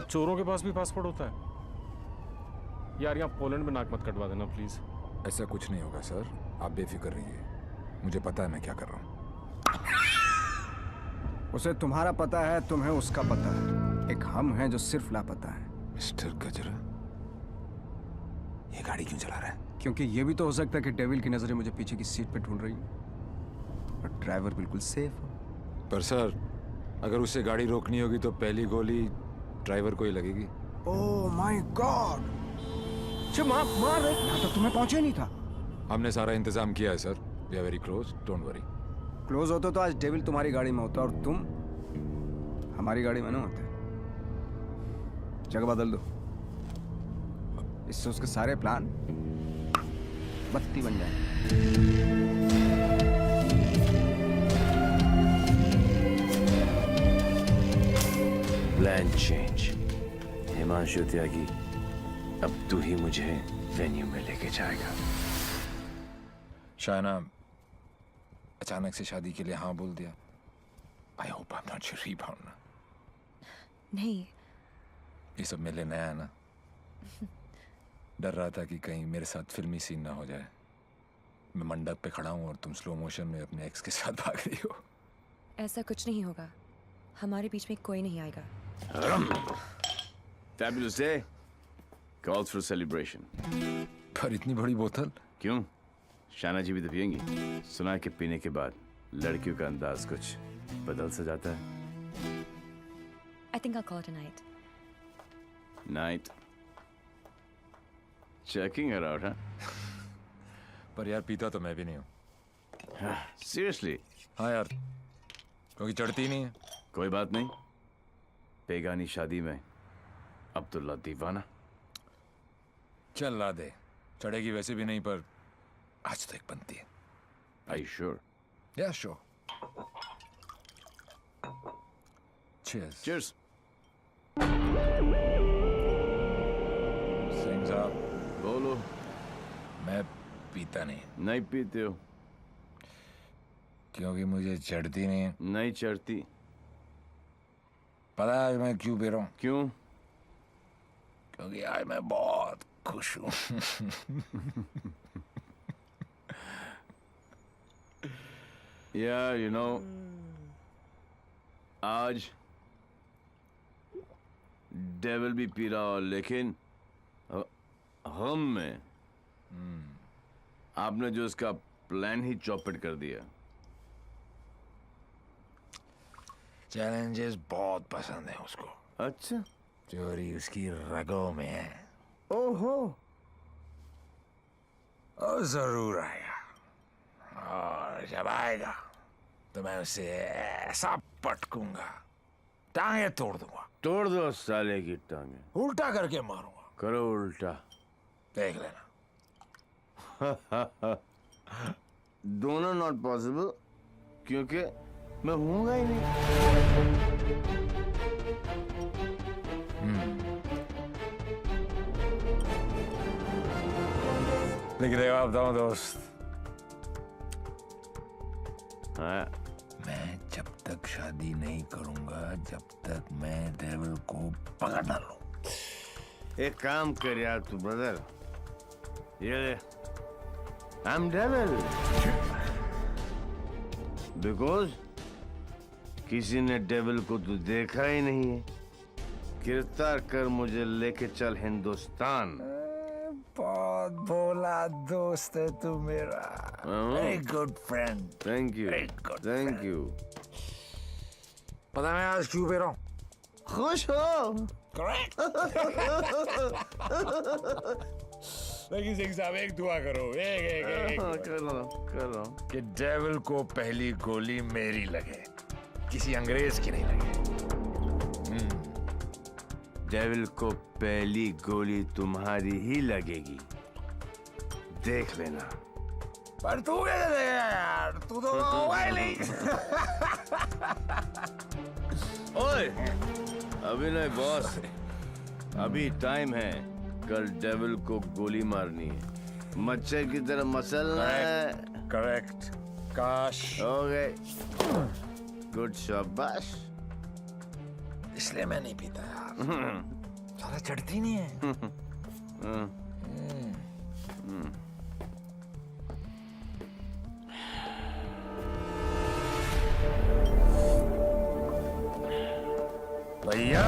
चोरों के पास भी पासपोर्ट होता है? यार यहाँ पोलैंड में नाक मत कटवा देना प्लीज। ऐसा कुछ नहीं होगा सर, आप बेफिक्र रहिए, मुझे पता है मैं क्या कर रहा हूँ। उसे तुम्हारा पता है, तुम्हें उसका पता है। एक हम हैं जो सिर्फ लापता है। मिस्टर गजरा, ये गाड़ी क्यों चला रहा है? क्योंकि ये भी तो हो सकता है कि डेविल की नजरें मुझे पीछे की सीट पे ढूंढ रही हैं और ड्राइवर बिल्कुल सेफ हो। पर सर, अगर उसे गाड़ी रोकनी होगी तो पहली गोली ड्राइवर को ही लगेगी। Oh my God! मार रहे, यहाँ तक तुम्हें पहुंचे नहीं था। हमने सारा इंतजाम किया है sir, we are very close, don't worry. Close होते तो आज डेविल तुम्हारी गाड़ी में होता और तुम हमारी गाड़ी में ना होते। जगह बदल दो, इससे उसके सारे प्लान बत्ती बन जाए। Plan change. हिमांशु त्यागी, अब तू ही मुझे वेन्यू में लेके जाएगा। शायना अचानक से शादी के लिए हाँ बोल दिया। I hope I am not your rebound ना। नहीं, ये सब मेरे लिए नया है ना। डर रहा था कि कहीं मेरे साथ फिल्मी सीन ना हो जाए। मैं मंडप पे खड़ा हूँ और तुम स्लो मोशन में अपने एक्स के साथ भाग रही हो। ऐसा कुछ नहीं होगा, हमारे बीच में कोई नहीं आएगा। Fabulous day. Calls for celebration. पर इतनी बड़ी बोतल क्यों? शाना जी भी तो पियेंगी। सुना है कि पीने के बाद लड़कियों का अंदाज कुछ बदल सा जाता है। I think I'll call it a night. Night. Checking her out, huh? पर यार पीता तो मैं भी नहीं हूँ। Seriously? हाँ यार, क्योंकि चढ़ती नहीं है। कोई बात नहीं, बेगानी शादी में अब्दुल्ला दीवाना। चल ला दे, चढ़ेगी वैसे भी नहीं, पर आज तो एक बनती है। Are you sure? Yeah, sure. Cheers. Cheers. Singh साहब, बोलो। मैं पीता नहीं। नहीं पीते हो? क्योंकि मुझे चढ़ती नहीं है। नहीं चढ़ती। पता है मैं क्यों पी रहा हूँ? क्यों? क्योंकि आज मैं बहुत खुश हूँ। Yeah, you know, आज डेविल भी पी रहा हो, लेकिन हम में आपने जो इसका प्लान ही चौपट कर दिया। चैलेंजेस बहुत पसंद है उसको। अच्छा, चोरी उसकी रगों में है। ओहो, और जरूर आएगा, और जब आएगा तो मैं उसे ऐसा पटकूंगा, टांगे तोड़ दूंगा। तोड़ दो साले की टांगे। उल्टा करके मारूंगा। करो उल्टा, देख लेना। दोनों नॉट पॉसिबल, क्योंकि मैं हूंगा ही नहीं। लेकिन जवाब दो दोस्त, हाँ, मैं जब तक शादी नहीं करूंगा जब तक मैं डेविल को पकड़ ना लूं। एक काम कर यार तू ब्रदर, ये आई एम डेविल बिकॉज किसी ने डेविल को तो देखा ही नहीं है। गिरफ्तार कर मुझे लेके चल हिंदुस्तान। बहुत भोला दोस्त है तू मेरा। Very good friend. Thank you, thank you. पता मैं आज क्यों पी रहा हूँ? खुश हो? करेक्ट। लेकिन सिंह साहब एक दुआ करो, एक कर रहा हूँ कि डेविल को पहली गोली मेरी लगे, किसी अंग्रेज की नहीं लगे। डेविल को पहली गोली तुम्हारी ही लगेगी, देख लेना। पर तू कैसे देगा यार, तू तो होगा ही नहीं। ओए, अभी नहीं बॉस, अभी टाइम है। कल डेविल को गोली मारनी है, मच्छर की तरह मसलना है। करेक्ट, काश। ओके, गुड शाबाश। इसलिए मैं नहीं पीता यार। साला चढ़ती नहीं है। भैया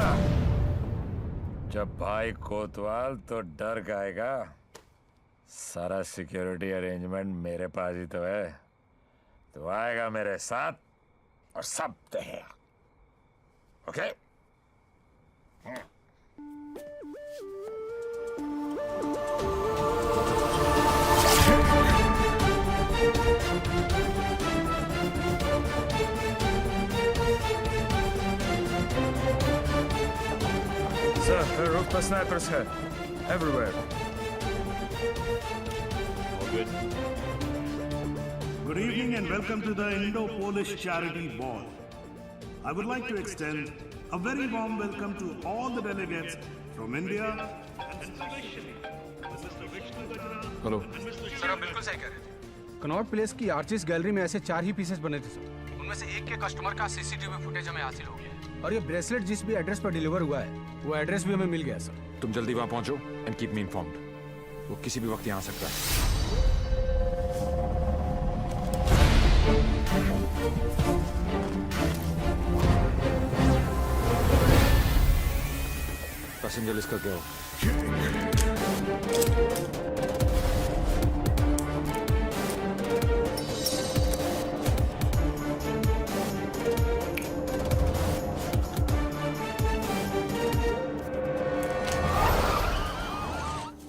जब भाई कोतवाल तो डर गाएगा। सारा सिक्योरिटी अरेंजमेंट मेरे पास ही तो है। तो आएगा मेरे साथ और सब देगा। ओके? Sir, roof पर snipers है. Everywhere. Good evening and welcome to the Indo-Polish Charity Ball. I would like to extend a very warm welcome to all the delegates from India and especially Mr. Vishnu Gajra. Hello sir आप बिल्कुल सही कह रहे थे। Connaught place की artist gallery में ऐसे 4 ही pieces बने थे सर। उनमें से एक के कस्टमर का सीसीटीवी फुटेज हमें हासिल हो गया है। और ये ब्रेसलेट जिस भी एड्रेस पर डिलीवर हुआ है वो एड्रेस भी हमें मिल गया सर। तुम जल्दी वहां पहुंचो एंड कीप मी इन्फॉर्म्ड। वो किसी भी वक्त यहाँ आ सकता है। पैसेंजर लिस्ट करके आओ।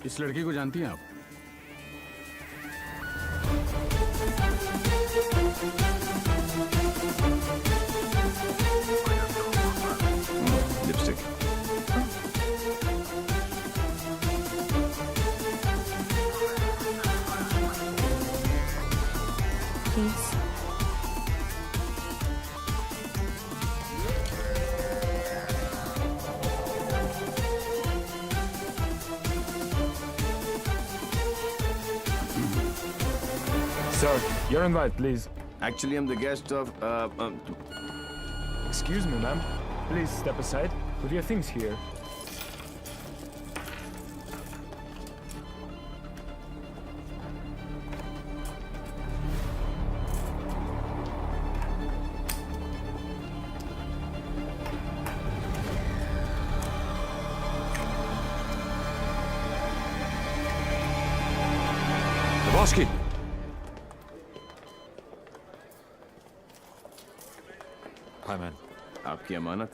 इस लड़की को जानती हैं आप? Lipstick. Sir, your invite, please. Actually, I'm the guest of. Excuse me, ma'am. Please step aside. Put your things here. Lebowski. Hi, man. आपकी अमानत।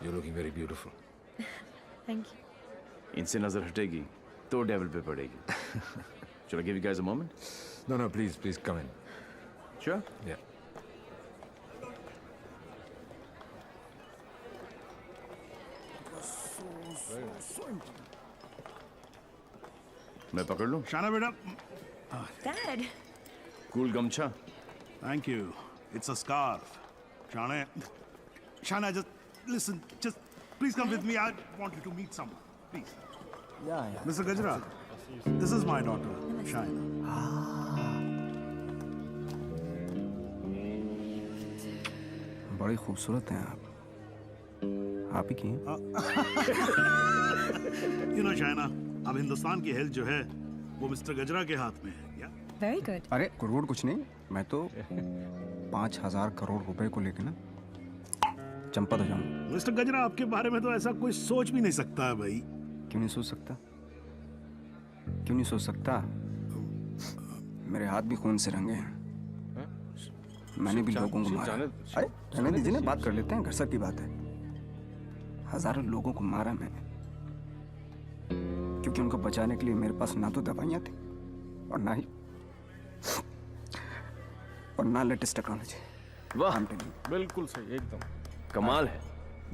You're looking very beautiful. Thank you. इनसे नजर हटेगी तो डेविल पे पड़ेगी। Shall I give you guys a moment? No, no, please, please come in. Sure. Yeah. मैं पकड़ लूं? शाना बेटा। Dad. कूल गमछा। Thank you. It's a scarf. Shana, just listen. Just please come with me. I want you to meet someone. Please. Yeah. Mr. Gajra, this is my daughter, Shana. बड़ी खूबसूरत हैं आप। आप ही की हैं? You know, Shana, अब हिंदुस्तान की health जो है वो मिस्टर गजरा के हाथ में है। क्या? Very good. अरे करोड़ कुछ नहीं, मैं तो 5,000 करोड़ रुपए को लेकर ना चंपा तो जाऊंगा। मिस्टर गजरा, आपके बारे में तो ऐसा कोई सोच भी नहीं सकता है भाई। क्यों नहीं सोच सकता? क्यों नहीं सोच सकता? मेरे हाथ भी खून से रंगे हैं। मैंने भी लोगों को मारा। अरे रहने दीजिए ना, बात कर लेते हैं, घर सब की बात है। हजारों लोगों को मारा मैंने, क्योंकि उनको बचाने के लिए मेरे पास ना तो दवाइयाँ थी और ना लेटेस्ट टेक्नोलॉजी। वाह, बिल्कुल सही, एकदम कमाल है।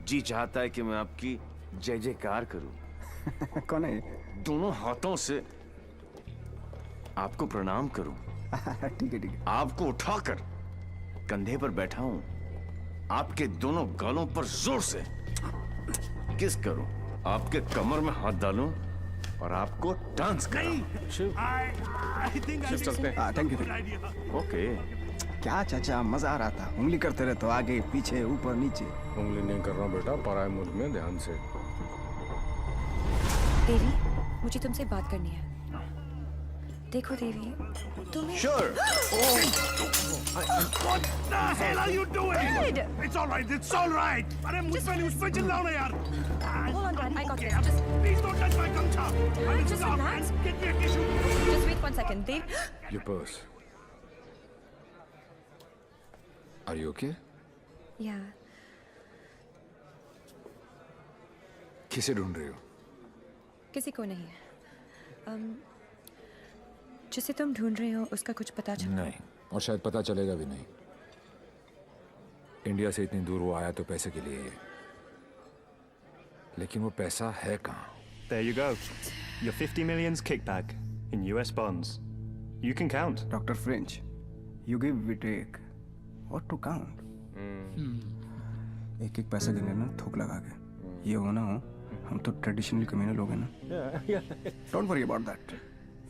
जी चाहता है कि मैं आपकी जय जयकार करूं। कौन है? दोनों हाथों से आपको प्रणाम करूं। ठीक है ठीक है। आपको उठाकर कंधे पर बैठा हूं, आपके दोनों गालों पर जोर से किस करूं, आपके कमर में हाथ डालूं और आपको डांस कराऊं। शिव, चलते हैं। Thank you. ओके। क्या चाचा, मजा आ रहा था। उंगली करते रहे तो आगे पीछे ऊपर नीचे। उंगली नहीं कर रहा हूँ बेटा, पराये मुल्क में ध्यान से। देवी, मुझे तुमसे बात करनी है। देखो देवी, तुम्हें Sure. What the hell are you doing? Dad! It's all right. It's all right. अरे मुझ पे न्यूज़ पे चिल्लाओ ना यार. Hold on, Dad. I got Okay, this. Just, please don't touch my gamcha. I will just stop relax. and get me a tissue. just wait 1 second. Dev, Your purse. Are you okay? yeah. किसे ढूंढ रही हो? किसी को नहीं। जिसे तुम ढूंढ रहे हो उसका कुछ पता चला? नहीं, और शायद पता चलेगा भी नहीं। इंडिया से इतनी दूर वो आया तो पैसे के लिए ही है। लेकिन वो पैसा है कहाँ? There you go. Your 50 million's kickback in US bonds. You can count. Dr. French, you give, we take. What to count? एक एक पैसा गिने ना थोक लगा के। ये हो ना हो, हम तो ट्रेडिशनल कम्युनल लोग हैं ना। Don't worry about that.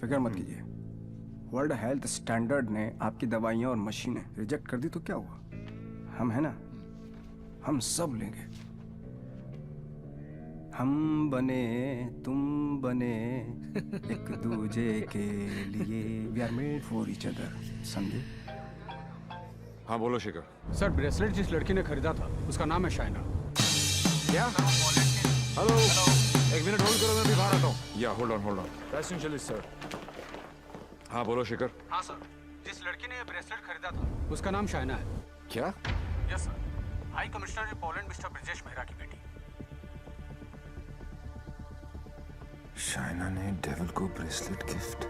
फिक्र मत कीजिए। वर्ल्ड हेल्थ स्टैंडर्ड ने आपकी दवाइयाँ और मशीनें रिजेक्ट कर दी तो क्या हुआ? हम है ना, हम सब लेंगे। हम बने तुम बने एक दूजे के लिए, we are made for each other. समझे? हाँ बोलो शिखर। सर, ब्रेसलेट जिस लड़की ने खरीदा था उसका नाम है शाइना। क्या? हेलो, एक मिनट होल्ड करो, मैं भी बाहर आता हूँ। या होल्ड ऑन। Passenger sir. हाँ बोलो शिखर। हाँ सर, जिस लड़की ने ये ब्रेसलेट खरीदा था उसका नाम शाइना है। क्या? Yes sir, high commissioner in Poland mister Brijesh Mehra की बेटी। शाइना ने डेविल को ब्रेसलेट गिफ्ट।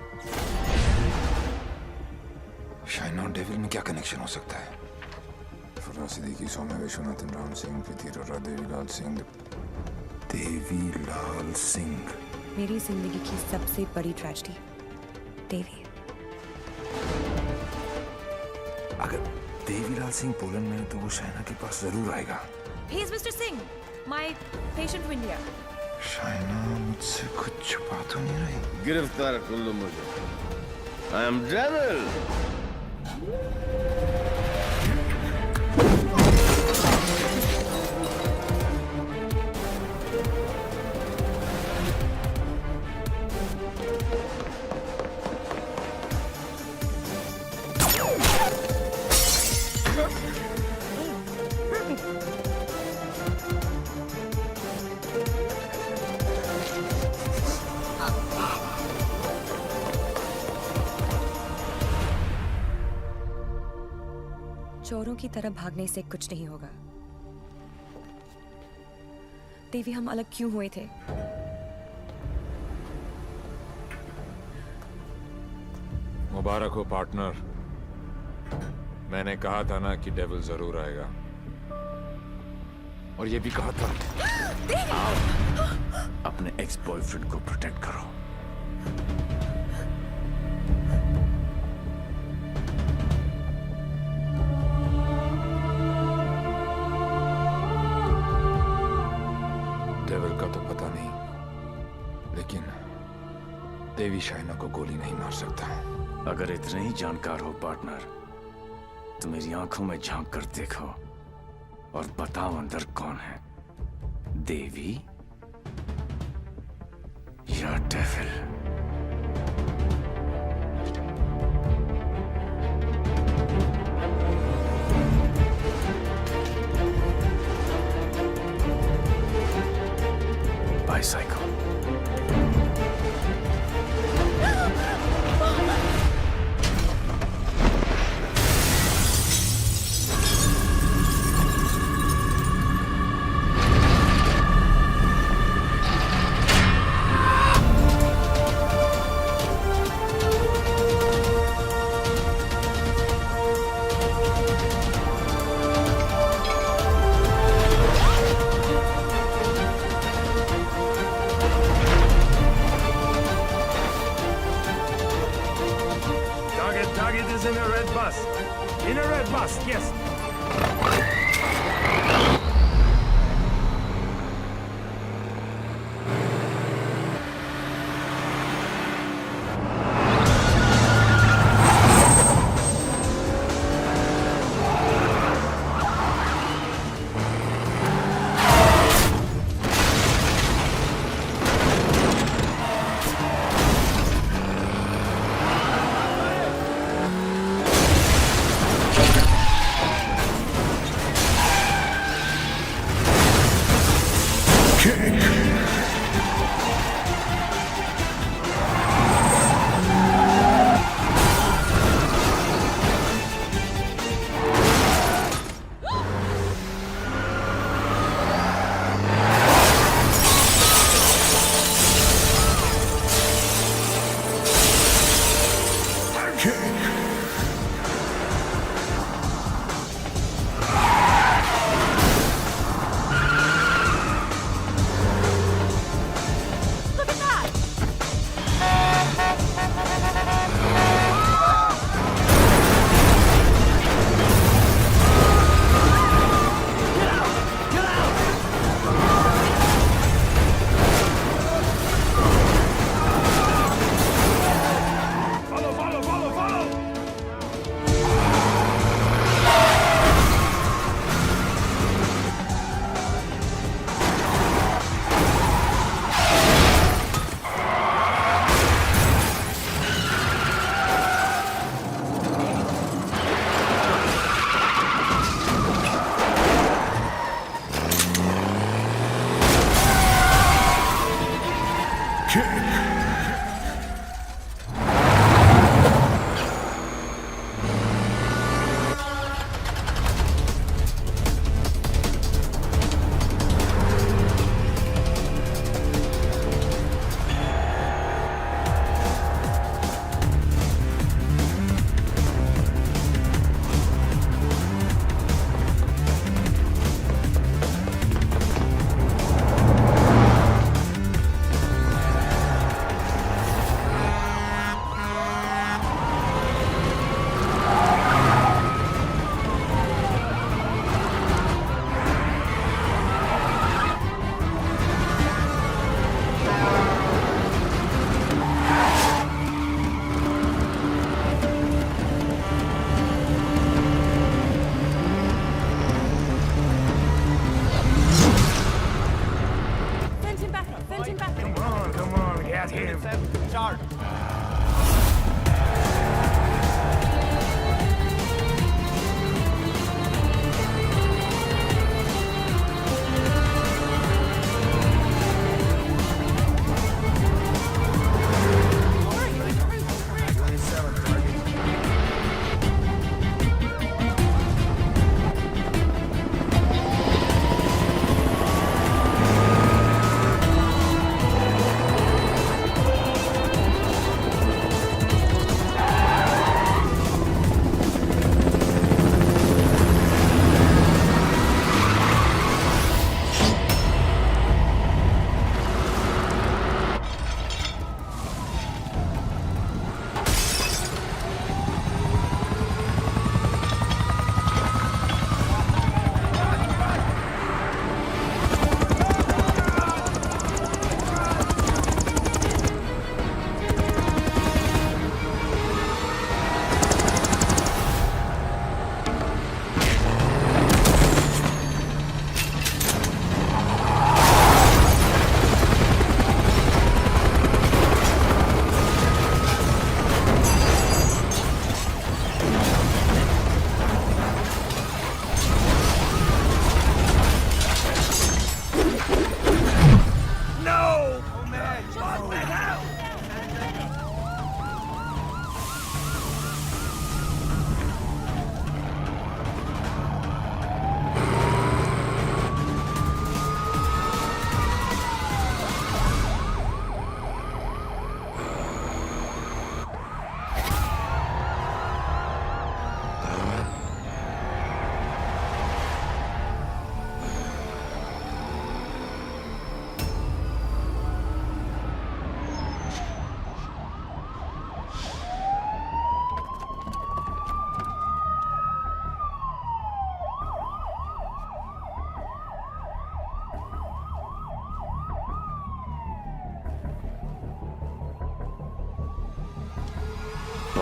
शाइना और डेविल में क्या कनेक्शन हो सकता है? फराज सिद्दीकी, सौम्या विश्वनाथन, राम सिंह, प्रीति अरोड़ा, देवीलाल सिंह। देवीलाल सिंह, मेरी जिंदगी की सबसे बड़ी ट्रेजेडी। देवी, अगर देवीलाल सिंह पोलैंड में है तो वो शाइना के पास जरूर आएगा। he is Mr. Singh, my patient from India. Shaina मुझसे कुछ छुपा तो नहीं रही? गिरफ्तार कर लो मुझे। I am devil. चोरों की तरह भागने से कुछ नहीं होगा। देवी, हम अलग क्यों हुए थे? मुबारक हो पार्टनर। मैंने कहा था ना कि डेविल जरूर आएगा, और ये भी कहा था। अपने एक्स बॉयफ्रेंड को प्रोटेक्ट करो। डेविल का तो पता नहीं, लेकिन देवी शाइना को गोली नहीं मार सकता। अगर इतने ही जानकार हो पार्टनर, तो मेरी आंखों में झांक कर देखो और बताओ अंदर कौन है, देवी या devil? Bicycle. Target is in a red bus. In a red bus, yes.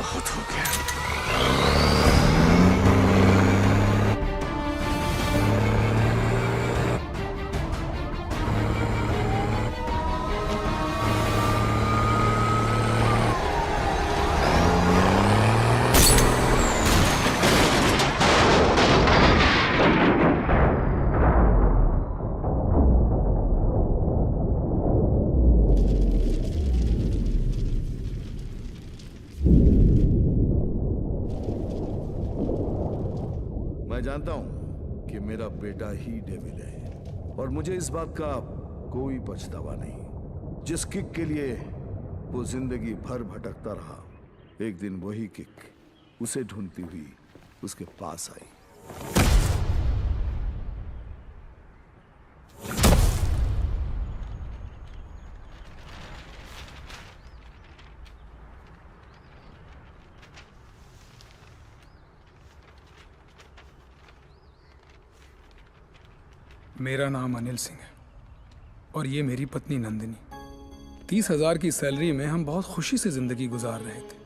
बहुत हो गया। जानता हूं कि मेरा बेटा ही डेविल है और मुझे इस बात का कोई पछतावा नहीं। जिस किक के लिए वो जिंदगी भर भटकता रहा, एक दिन वही किक उसे ढूंढती हुई उसके पास आई। मेरा नाम अनिल सिंह है और ये मेरी पत्नी नंदिनी। 30,000 की सैलरी में हम बहुत खुशी से जिंदगी गुजार रहे थे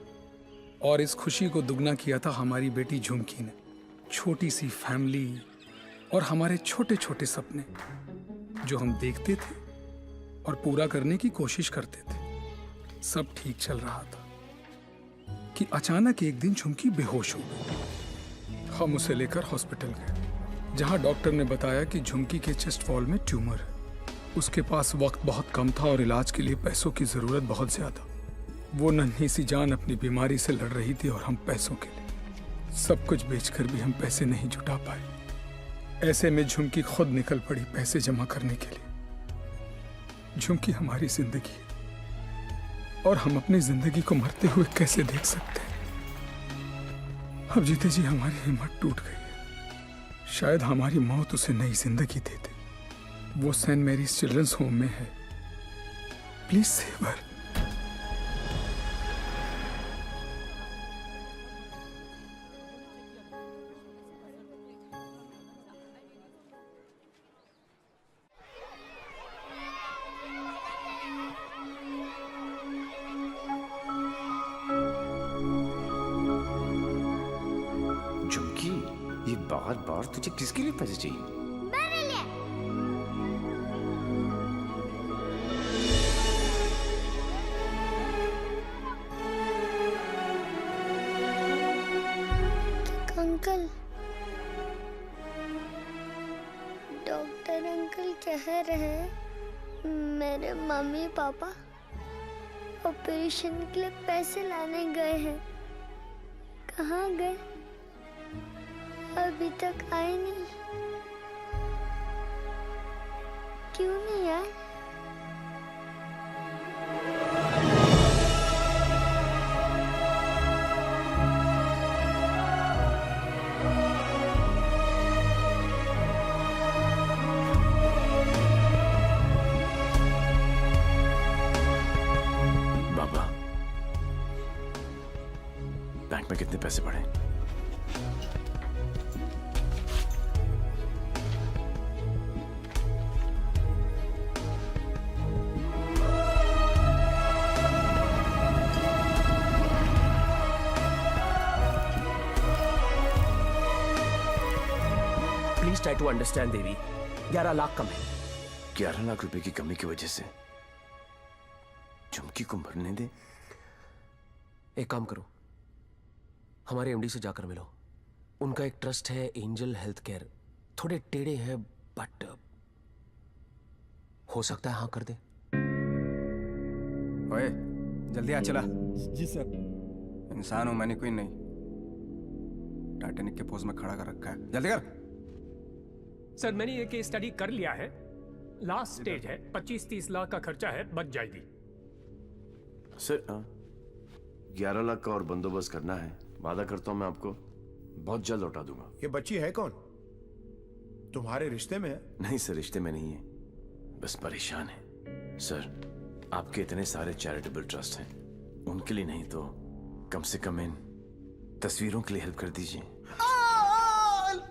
और इस खुशी को दुगना किया था हमारी बेटी झुमकी ने। छोटी सी फैमिली और हमारे छोटे छोटे सपने जो हम देखते थे और पूरा करने की कोशिश करते थे। सब ठीक चल रहा था कि अचानक एक दिन झुमकी बेहोश हो गई। हम उसे लेकर हॉस्पिटल गए जहां डॉक्टर ने बताया कि झुमकी के चेस्ट वॉल में ट्यूमर है। उसके पास वक्त बहुत कम था और इलाज के लिए पैसों की जरूरत बहुत ज्यादा। वो नन्ही सी जान अपनी बीमारी से लड़ रही थी और हम पैसों के लिए सब कुछ बेचकर भी हम पैसे नहीं जुटा पाए। ऐसे में झुमकी खुद निकल पड़ी पैसे जमा करने के लिए। झुमकी हमारी जिंदगी है और हम अपनी जिंदगी को मरते हुए कैसे देख सकते हैं। अब जीते जी हमारी हिम्मत टूट गई है। शायद हमारी मौत उसे नई जिंदगी दे दे। वो सेंट मैरीज चिल्ड्रंस होम में है। Please save her. झुमकी, ये बार बार तुझे किसके लिए पैसे चाहिए? मेरे लिए। अंकल, डॉक्टर अंकल कह रहे हैं मेरे मम्मी पापा ऑपरेशन के लिए पैसे लाने गए हैं। कहाँ गए? अभी तक आए नहीं। क्यों नहीं आए? बाबा, बैंक में कितने पैसे पड़े? प्लीज ट्राई टू अंडरस्टैंड देवी। 11 लाख कम है। 11 लाख रुपए की कमी की वजह से झुमकी को मरने दे? एक काम करो, हमारे एमडी से जाकर मिलो। उनका एक ट्रस्ट है एंजल हेल्थ केयर। थोड़े टेढ़े हैं बट हो सकता है हाँ कर दे। ओए, जल्दी आ चला। जी सर। इंसान हूं मैंने, कोई नहीं। टाइटैनिक के पोज में खड़ा कर रखा है, जल्दी कर। सर मैंने ये केस स्टडी कर लिया है। लास्ट स्टेज है, 25-30 लाख का खर्चा है, बच जाएगी। सर 11 लाख का और बंदोबस्त करना है। वादा करता हूं मैं आपको बहुत जल्द लौटा दूंगा। ये बच्ची है कौन? तुम्हारे रिश्ते में है? नहीं सर, रिश्ते में नहीं है, बस परेशान है। सर आपके इतने सारे चैरिटेबल ट्रस्ट हैं, उनके लिए नहीं तो कम से कम इन तस्वीरों के लिए हेल्प कर दीजिए।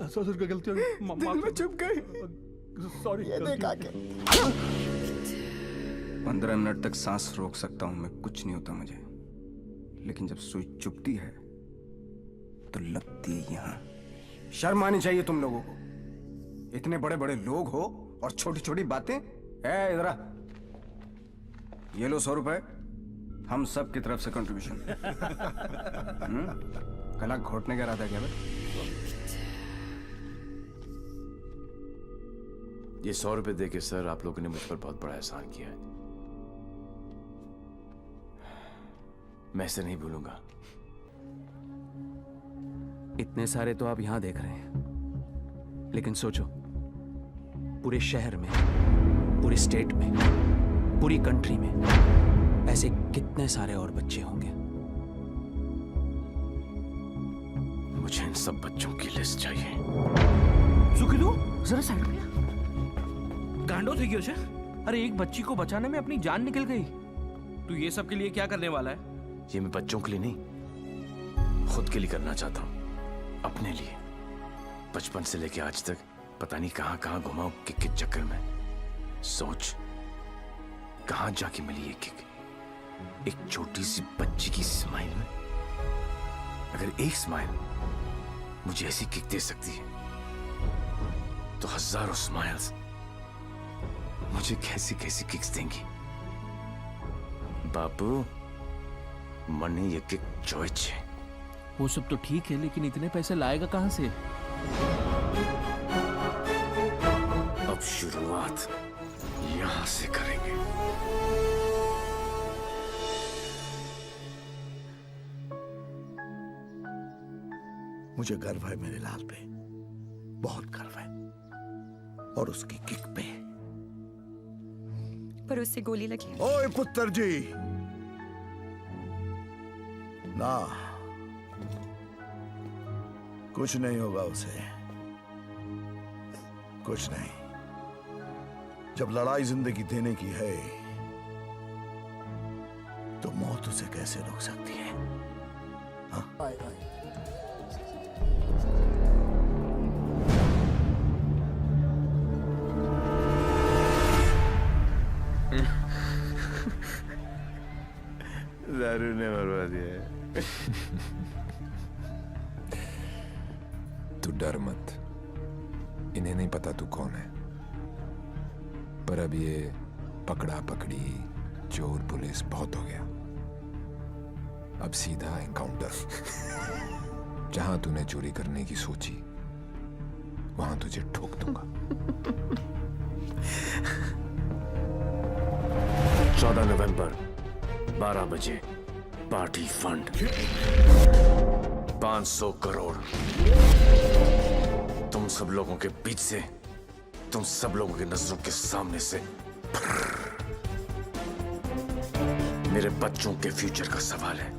सर गलती हो गई, दिल में चुप गई। सॉरी। ये देख आके 15 मिनट तक सांस रोक सकता हूं मैं, कुछ नहीं होता मुझे। लेकिन जब सुई चुभती है तो लगती है यहां। शर्म आनी चाहिए तुम लोगों को। इतने बड़े बड़े लोग हो और छोटी छोटी बातें। इधर आ, ये लो 100 रुपए, हम सब की तरफ से कंट्रीब्यूशन। कला घोटने का इरादा क्या भाई? ये 100 रुपए देके सर आप लोगों ने मुझ पर बहुत बड़ा एहसान किया है। मैं इसे नहीं भूलूंगा। इतने सारे तो आप यहां देख रहे हैं, लेकिन सोचो, पूरे शहर में, पूरे स्टेट में, पूरी कंट्री में ऐसे कितने सारे और बच्चे होंगे। मुझे इन सब बच्चों की लिस्ट चाहिए। सुखिलू, जरा साइड में गांडो थी क्यों? अरे एक बच्ची को बचाने में अपनी जान निकल गई। तू ये सब के लिए क्या करने वाला है? ये मैं बच्चों के लिए नहीं, खुद के लिए करना चाहता हूँ, अपने लिए। बचपन से लेके आज तक पता नहीं कहां कहां घुमा किक के चक्कर में। सोच, कहां जाके मिली ये किक? एक छोटी सी बच्ची की स्माइल में। अगर एक स्माइल मुझे ऐसी किक दे सकती है, तो हजारों स्माइल्स मुझे कैसी कैसी किक्स देंगी। बाबू, मनी ये किक चॉइस है। वो सब तो ठीक है, लेकिन इतने पैसे लाएगा कहां से? अब शुरुआत यहां से करेंगे। मुझे गर्व है मेरे लाल पे, बहुत गर्व है, और उसकी किक पे। पर उससे गोली लगी। ओए पुत्र जी, ना, कुछ नहीं होगा उसे, कुछ नहीं। जब लड़ाई जिंदगी देने की है, तो मौत उसे कैसे रोक सकती है? हाँ? दारू ने मरवा दिया। तू डर मत, इन्हें नहीं पता तू कौन है। पर अब ये पकड़ा पकड़ी, चोर पुलिस बहुत हो गया। अब सीधा एनकाउंटर। जहां तूने चोरी करने की सोची, वहां तुझे ठोक दूंगा। 14 नवंबर 12 बजे पार्टी फंड 500 करोड़ तुम सब लोगों के बीच से, तुम सब लोगों की नजरों के सामने से। मेरे बच्चों के फ्यूचर का सवाल है।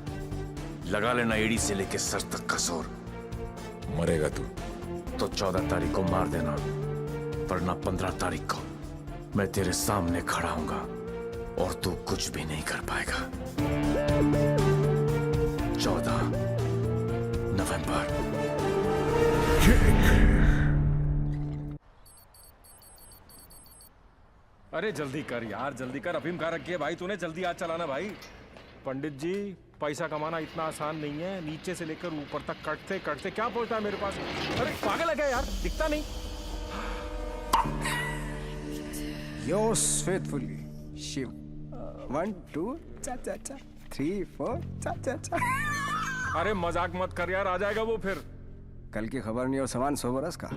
लगा लेना एड़ी से लेके सर तक का जोर। मरेगा तू तो 14 तारीख को मार देना, वरना 15 तारीख को मैं तेरे सामने खड़ा हूंगा और तू कुछ भी नहीं कर पाएगा। 14 नवंबर। अरे जल्दी कर यार, जल्दी कर। अफीम खा रखी है भाई तूने, जल्दी आज चलाना भाई। पंडित जी, पैसा कमाना इतना आसान नहीं है। नीचे से लेकर ऊपर तक कटते कटते क्या पहुंचता है मेरे पास। अरे पागल है क्या यार, दिखता नहीं। Yours faithfully, Shiv. 1 2 चा चा चा 3 4 चा चा चा। अरे मजाक मत कर यार, आ जाएगा वो फिर। कल की खबर नहीं और सामान 100 बरस का।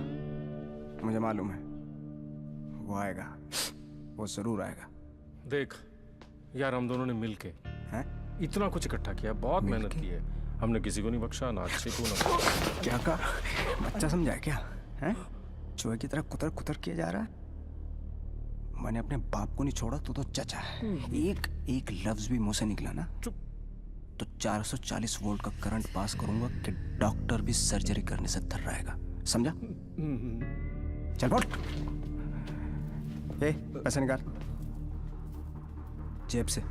मुझे मालूम है वो आएगा, वो जरूर आएगा। देख यार, हम दोनों ने मिलके हैं इतना कुछ इकट्ठा किया, बहुत मेहनत की है हमने। किसी को नहीं बख्शा, ना अच्छे को ना। क्या कहा? बच्चा समझा है क्या? हैं? चूहे की तरह कुतर कुतर किया जा रहा है। मैंने अपने बाप को नहीं छोड़ा, तू तो चचा है। एक लफ्ज भी मुंह से निकला ना तो 440 वोल्ट का करंट पास करूंगा कि डॉक्टर भी सर्जरी करने से थर रहेगा। समझा? चल बोल। पैसा निकाल जेब से।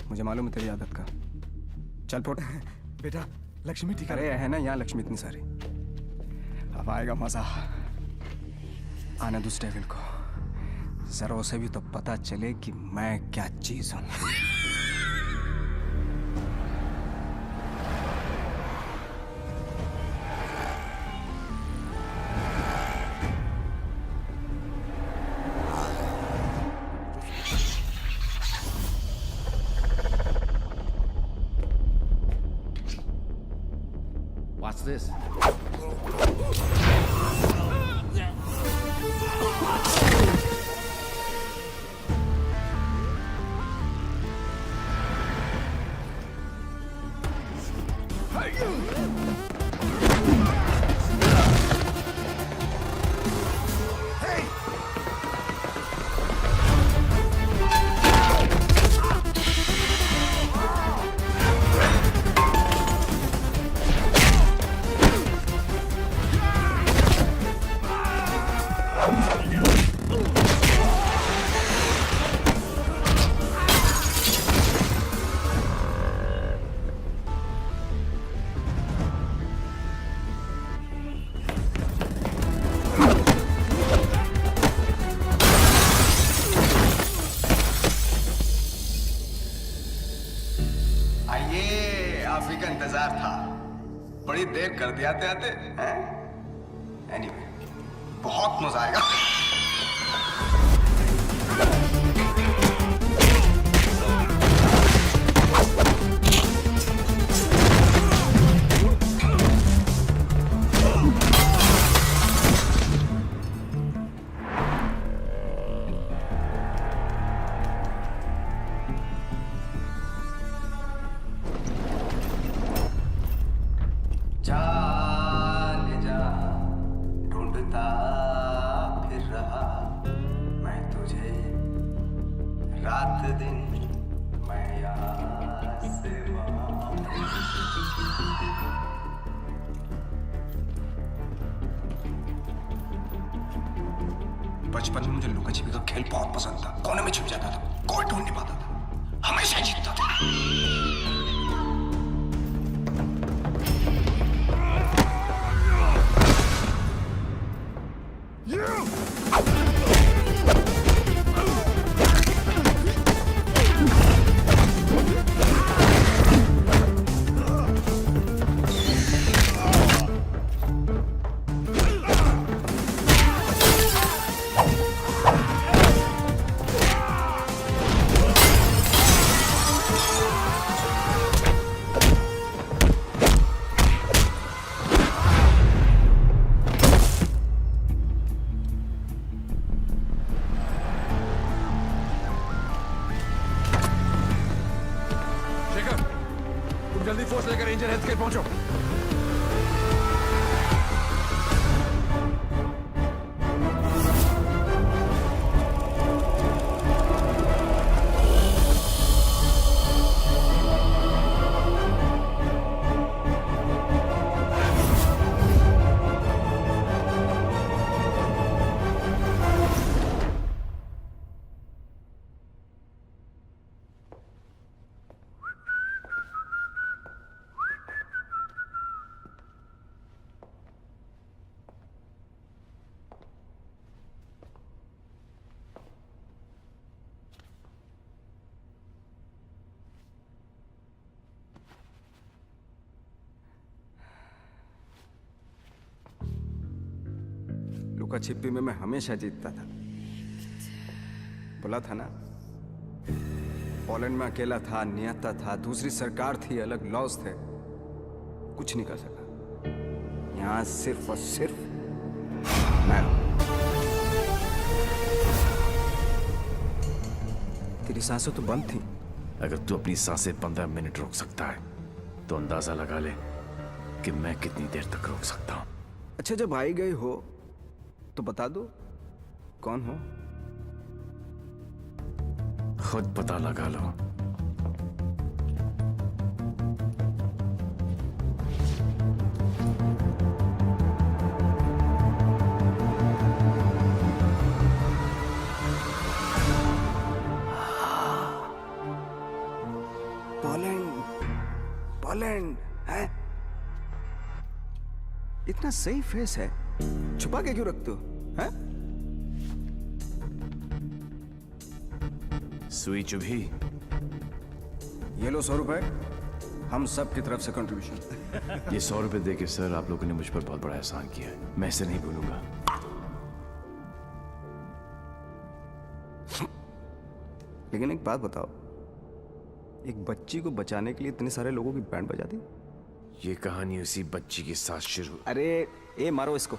मुझे मालूम है तेरी आदत का। चल फोट। बेटा लक्ष्मी ठीक अरे है ना यहाँ लक्ष्मी इतनी सारी। अब आएगा मजा। आने दो डेविल को, जरा उसे भी तो पता चले कि मैं क्या चीज हूं। What's this? इंतजार था। बड़ी देर कर दिया आते हैं। एनीवे, बहुत मजा आएगा। ढूंढता फिर रहा मैं तुझे, रात दिन मैं यहाँ से वहाँ। बचपन में मुझे लुका छिपी का खेल बहुत पसंद था। कोने में छुप जाता था, कोई ढूंढ नहीं पाता था, हमेशा जीतता था। जल्दी फोर्स लेकर रेंजर हेल्थ केयर पहुंचो। लुका छिपी में मैं हमेशा जीतता था। बोला था ना, पोलैंड में अकेला था, नियता था, दूसरी सरकार थी, अलग लॉज थे, कुछ नहीं कर सका। यहाँ सिर्फ और सिर्फ मैं। तेरी सांसें तो बंद थी। अगर तू अपनी सांसें 15 मिनट रोक सकता है तो अंदाजा लगा ले कि मैं कितनी देर तक रोक सकता हूँ। अच्छा, जब आई गई हो तो बता दो कौन हो। खुद पता लगा लो। पोलैंड है? इतना सही फेस है, छुपा के क्यों रखते हो? हैं? सुई चुभी। ये लो 100 रुपए, हम सब की तरफ से कंट्रीब्यूशन। ये 100 रुपए देके सर आप लोगों ने मुझ पर बहुत बड़ा एहसान किया है, मैं इसे नहीं भूलूंगा। लेकिन एक बात बताओ, एक बच्ची को बचाने के लिए इतने सारे लोगों की बैंड बजा दी? ये कहानी उसी बच्ची के साथ शुरू। अरे ए मारो इसको।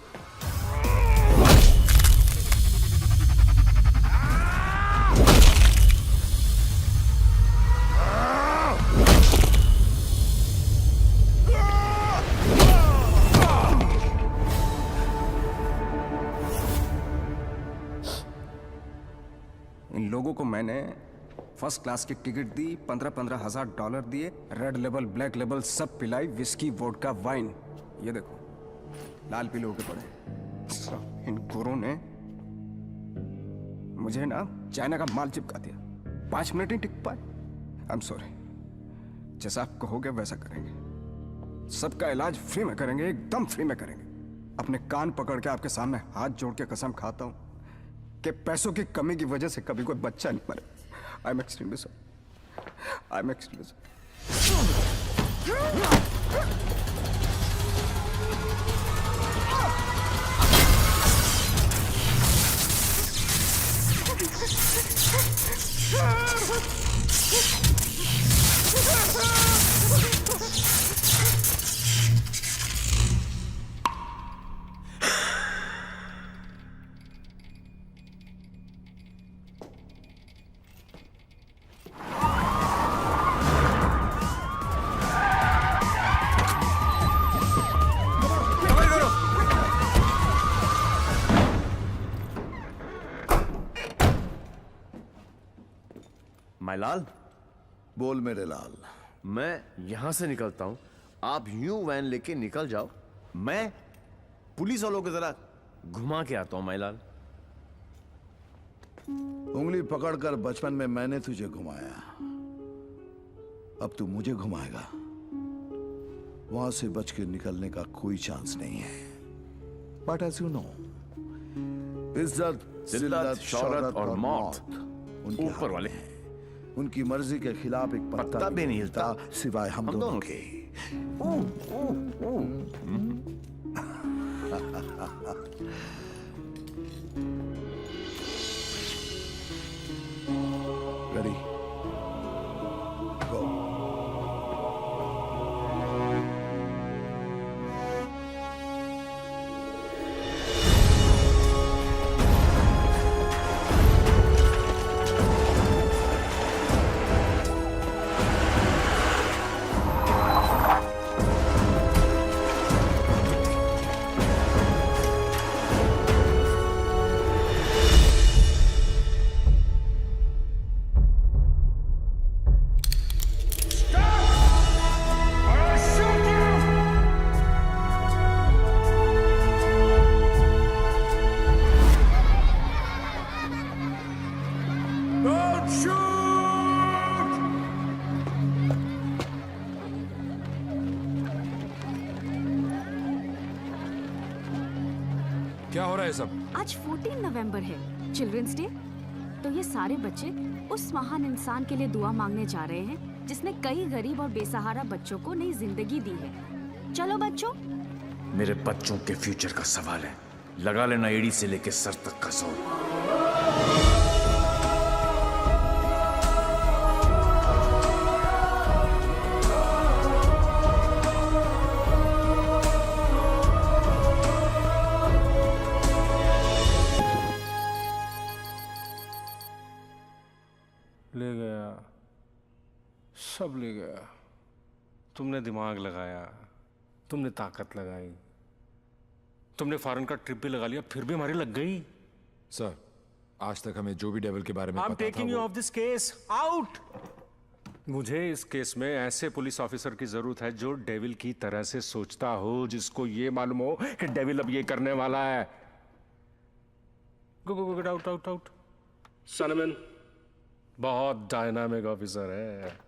इन लोगों को मैंने फर्स्ट क्लास की टिकट दी, 15-15 हजार डॉलर दिए, रेड लेबल ब्लैक लेबल सब पिलाई, विस्की वोडका वाइन। ये देखो लाल पीले होके पड़े। इन गोरों ने मुझे ना चाइना का माल चिपका दिया। 5 मिनट ही टिक पाए। आई एम सॉरी, जैसा आप कहोगे वैसा करेंगे। सबका इलाज फ्री में करेंगे, एकदम फ्री में करेंगे। अपने कान पकड़ के आपके सामने हाथ जोड़ के कसम खाता हूं कि पैसों की कमी की वजह से कभी कोई बच्चा नहीं मरे। I am extremely sorry. My लाल, बोल मेरे लाल। मैं यहां से निकलता हूं, आप यूं वैन लेके निकल जाओ, मैं पुलिस वालों की तरह घुमा के आता हूं माय लाल। उंगली पकड़कर बचपन में मैंने तुझे घुमाया, अब तू मुझे घुमाएगा। वहां से बच के निकलने का कोई चांस नहीं है। बट एज यू नो, इज्जत, जिल्लत, शौहरत और मौत उनके ऊपर वाले हैं। उनकी मर्जी के खिलाफ एक पत्ता भी नहीं हिलता सिवाय हम दोनों के। रेडी, गो। क्या हो रहा है सब? आज 14 नवंबर है, चिल्ड्रंस डे। तो ये सारे बच्चे उस महान इंसान के लिए दुआ मांगने जा रहे हैं जिसने कई गरीब और बेसहारा बच्चों को नई जिंदगी दी है। चलो बच्चों। मेरे बच्चों के फ्यूचर का सवाल है, लगा लेना एड़ी से लेके सर तक का जोर। ले गया, सब ले गया। तुमने दिमाग लगाया, तुमने ताकत लगाई, तुमने फॉरेन का ट्रिप भी लगा लिया, फिर भी हमारी लग गई। सर, आज तक हमें जो भी डेविल के बारे में I'm पता था taking you off this case. Out! मुझे इस केस में ऐसे पुलिस ऑफिसर की जरूरत है जो डेविल की तरह से सोचता हो, जिसको ये मालूम हो कि डेविल अब ये करने वाला है। गो गो गो, आउट आउट आउट। सनमैन बहुत डायनामिक ऑफिसर है।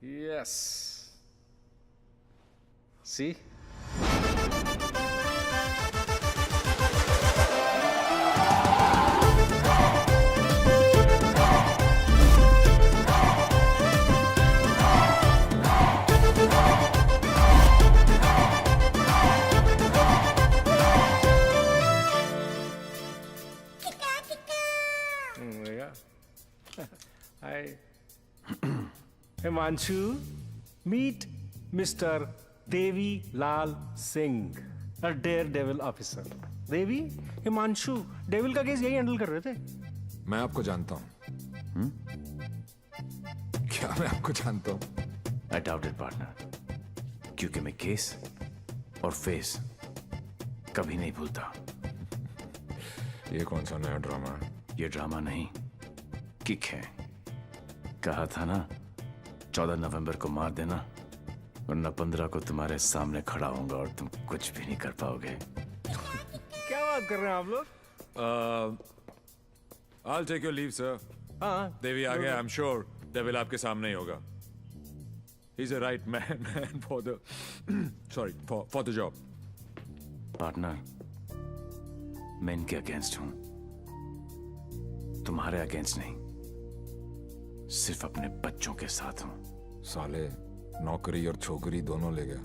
Yes, C Hi. Himanshu, meet Mr. Devi Lal Singh, a daredevil officer. Devi, Himanshu devil का केस यही हैंडल कर रहे थे। मैं आपको जानता हूं। क्या मैं आपको जानता हूं? I doubt it, partner. क्योंकि मैं केस और फेस कभी नहीं भूलता। ये कौन सा नया ड्रामा है? ये ड्रामा नहीं, किक है। कहा था ना, 14 नवंबर को मार देना, वरना 15 को तुम्हारे सामने खड़ा होऊंगा और तुम कुछ भी नहीं कर पाओगे। क्या बात कर रहे हैं आप लोग? I'll take your leave, sir. हाँ, देवी आ गया, I'm sure डेविल आपके सामने ही होगा। He's a right man for the for the job. Partner, मैं इनके अगेंस्ट हूं, तुम्हारे अगेंस्ट नहीं, सिर्फ अपने बच्चों के साथ हूं। साले नौकरी और छोकरी दोनों ले गया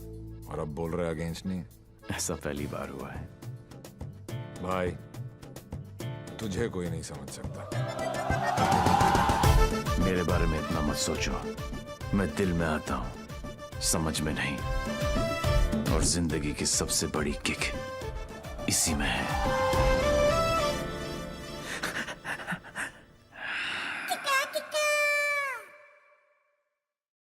और अब बोल रहे अगेंस्ट नहीं। ऐसा पहली बार हुआ है भाई, तुझे कोई नहीं समझ सकता। मेरे बारे में इतना मत सोचो, मैं दिल में आता हूं, समझ में नहीं। और जिंदगी की सबसे बड़ी किक इसी में है।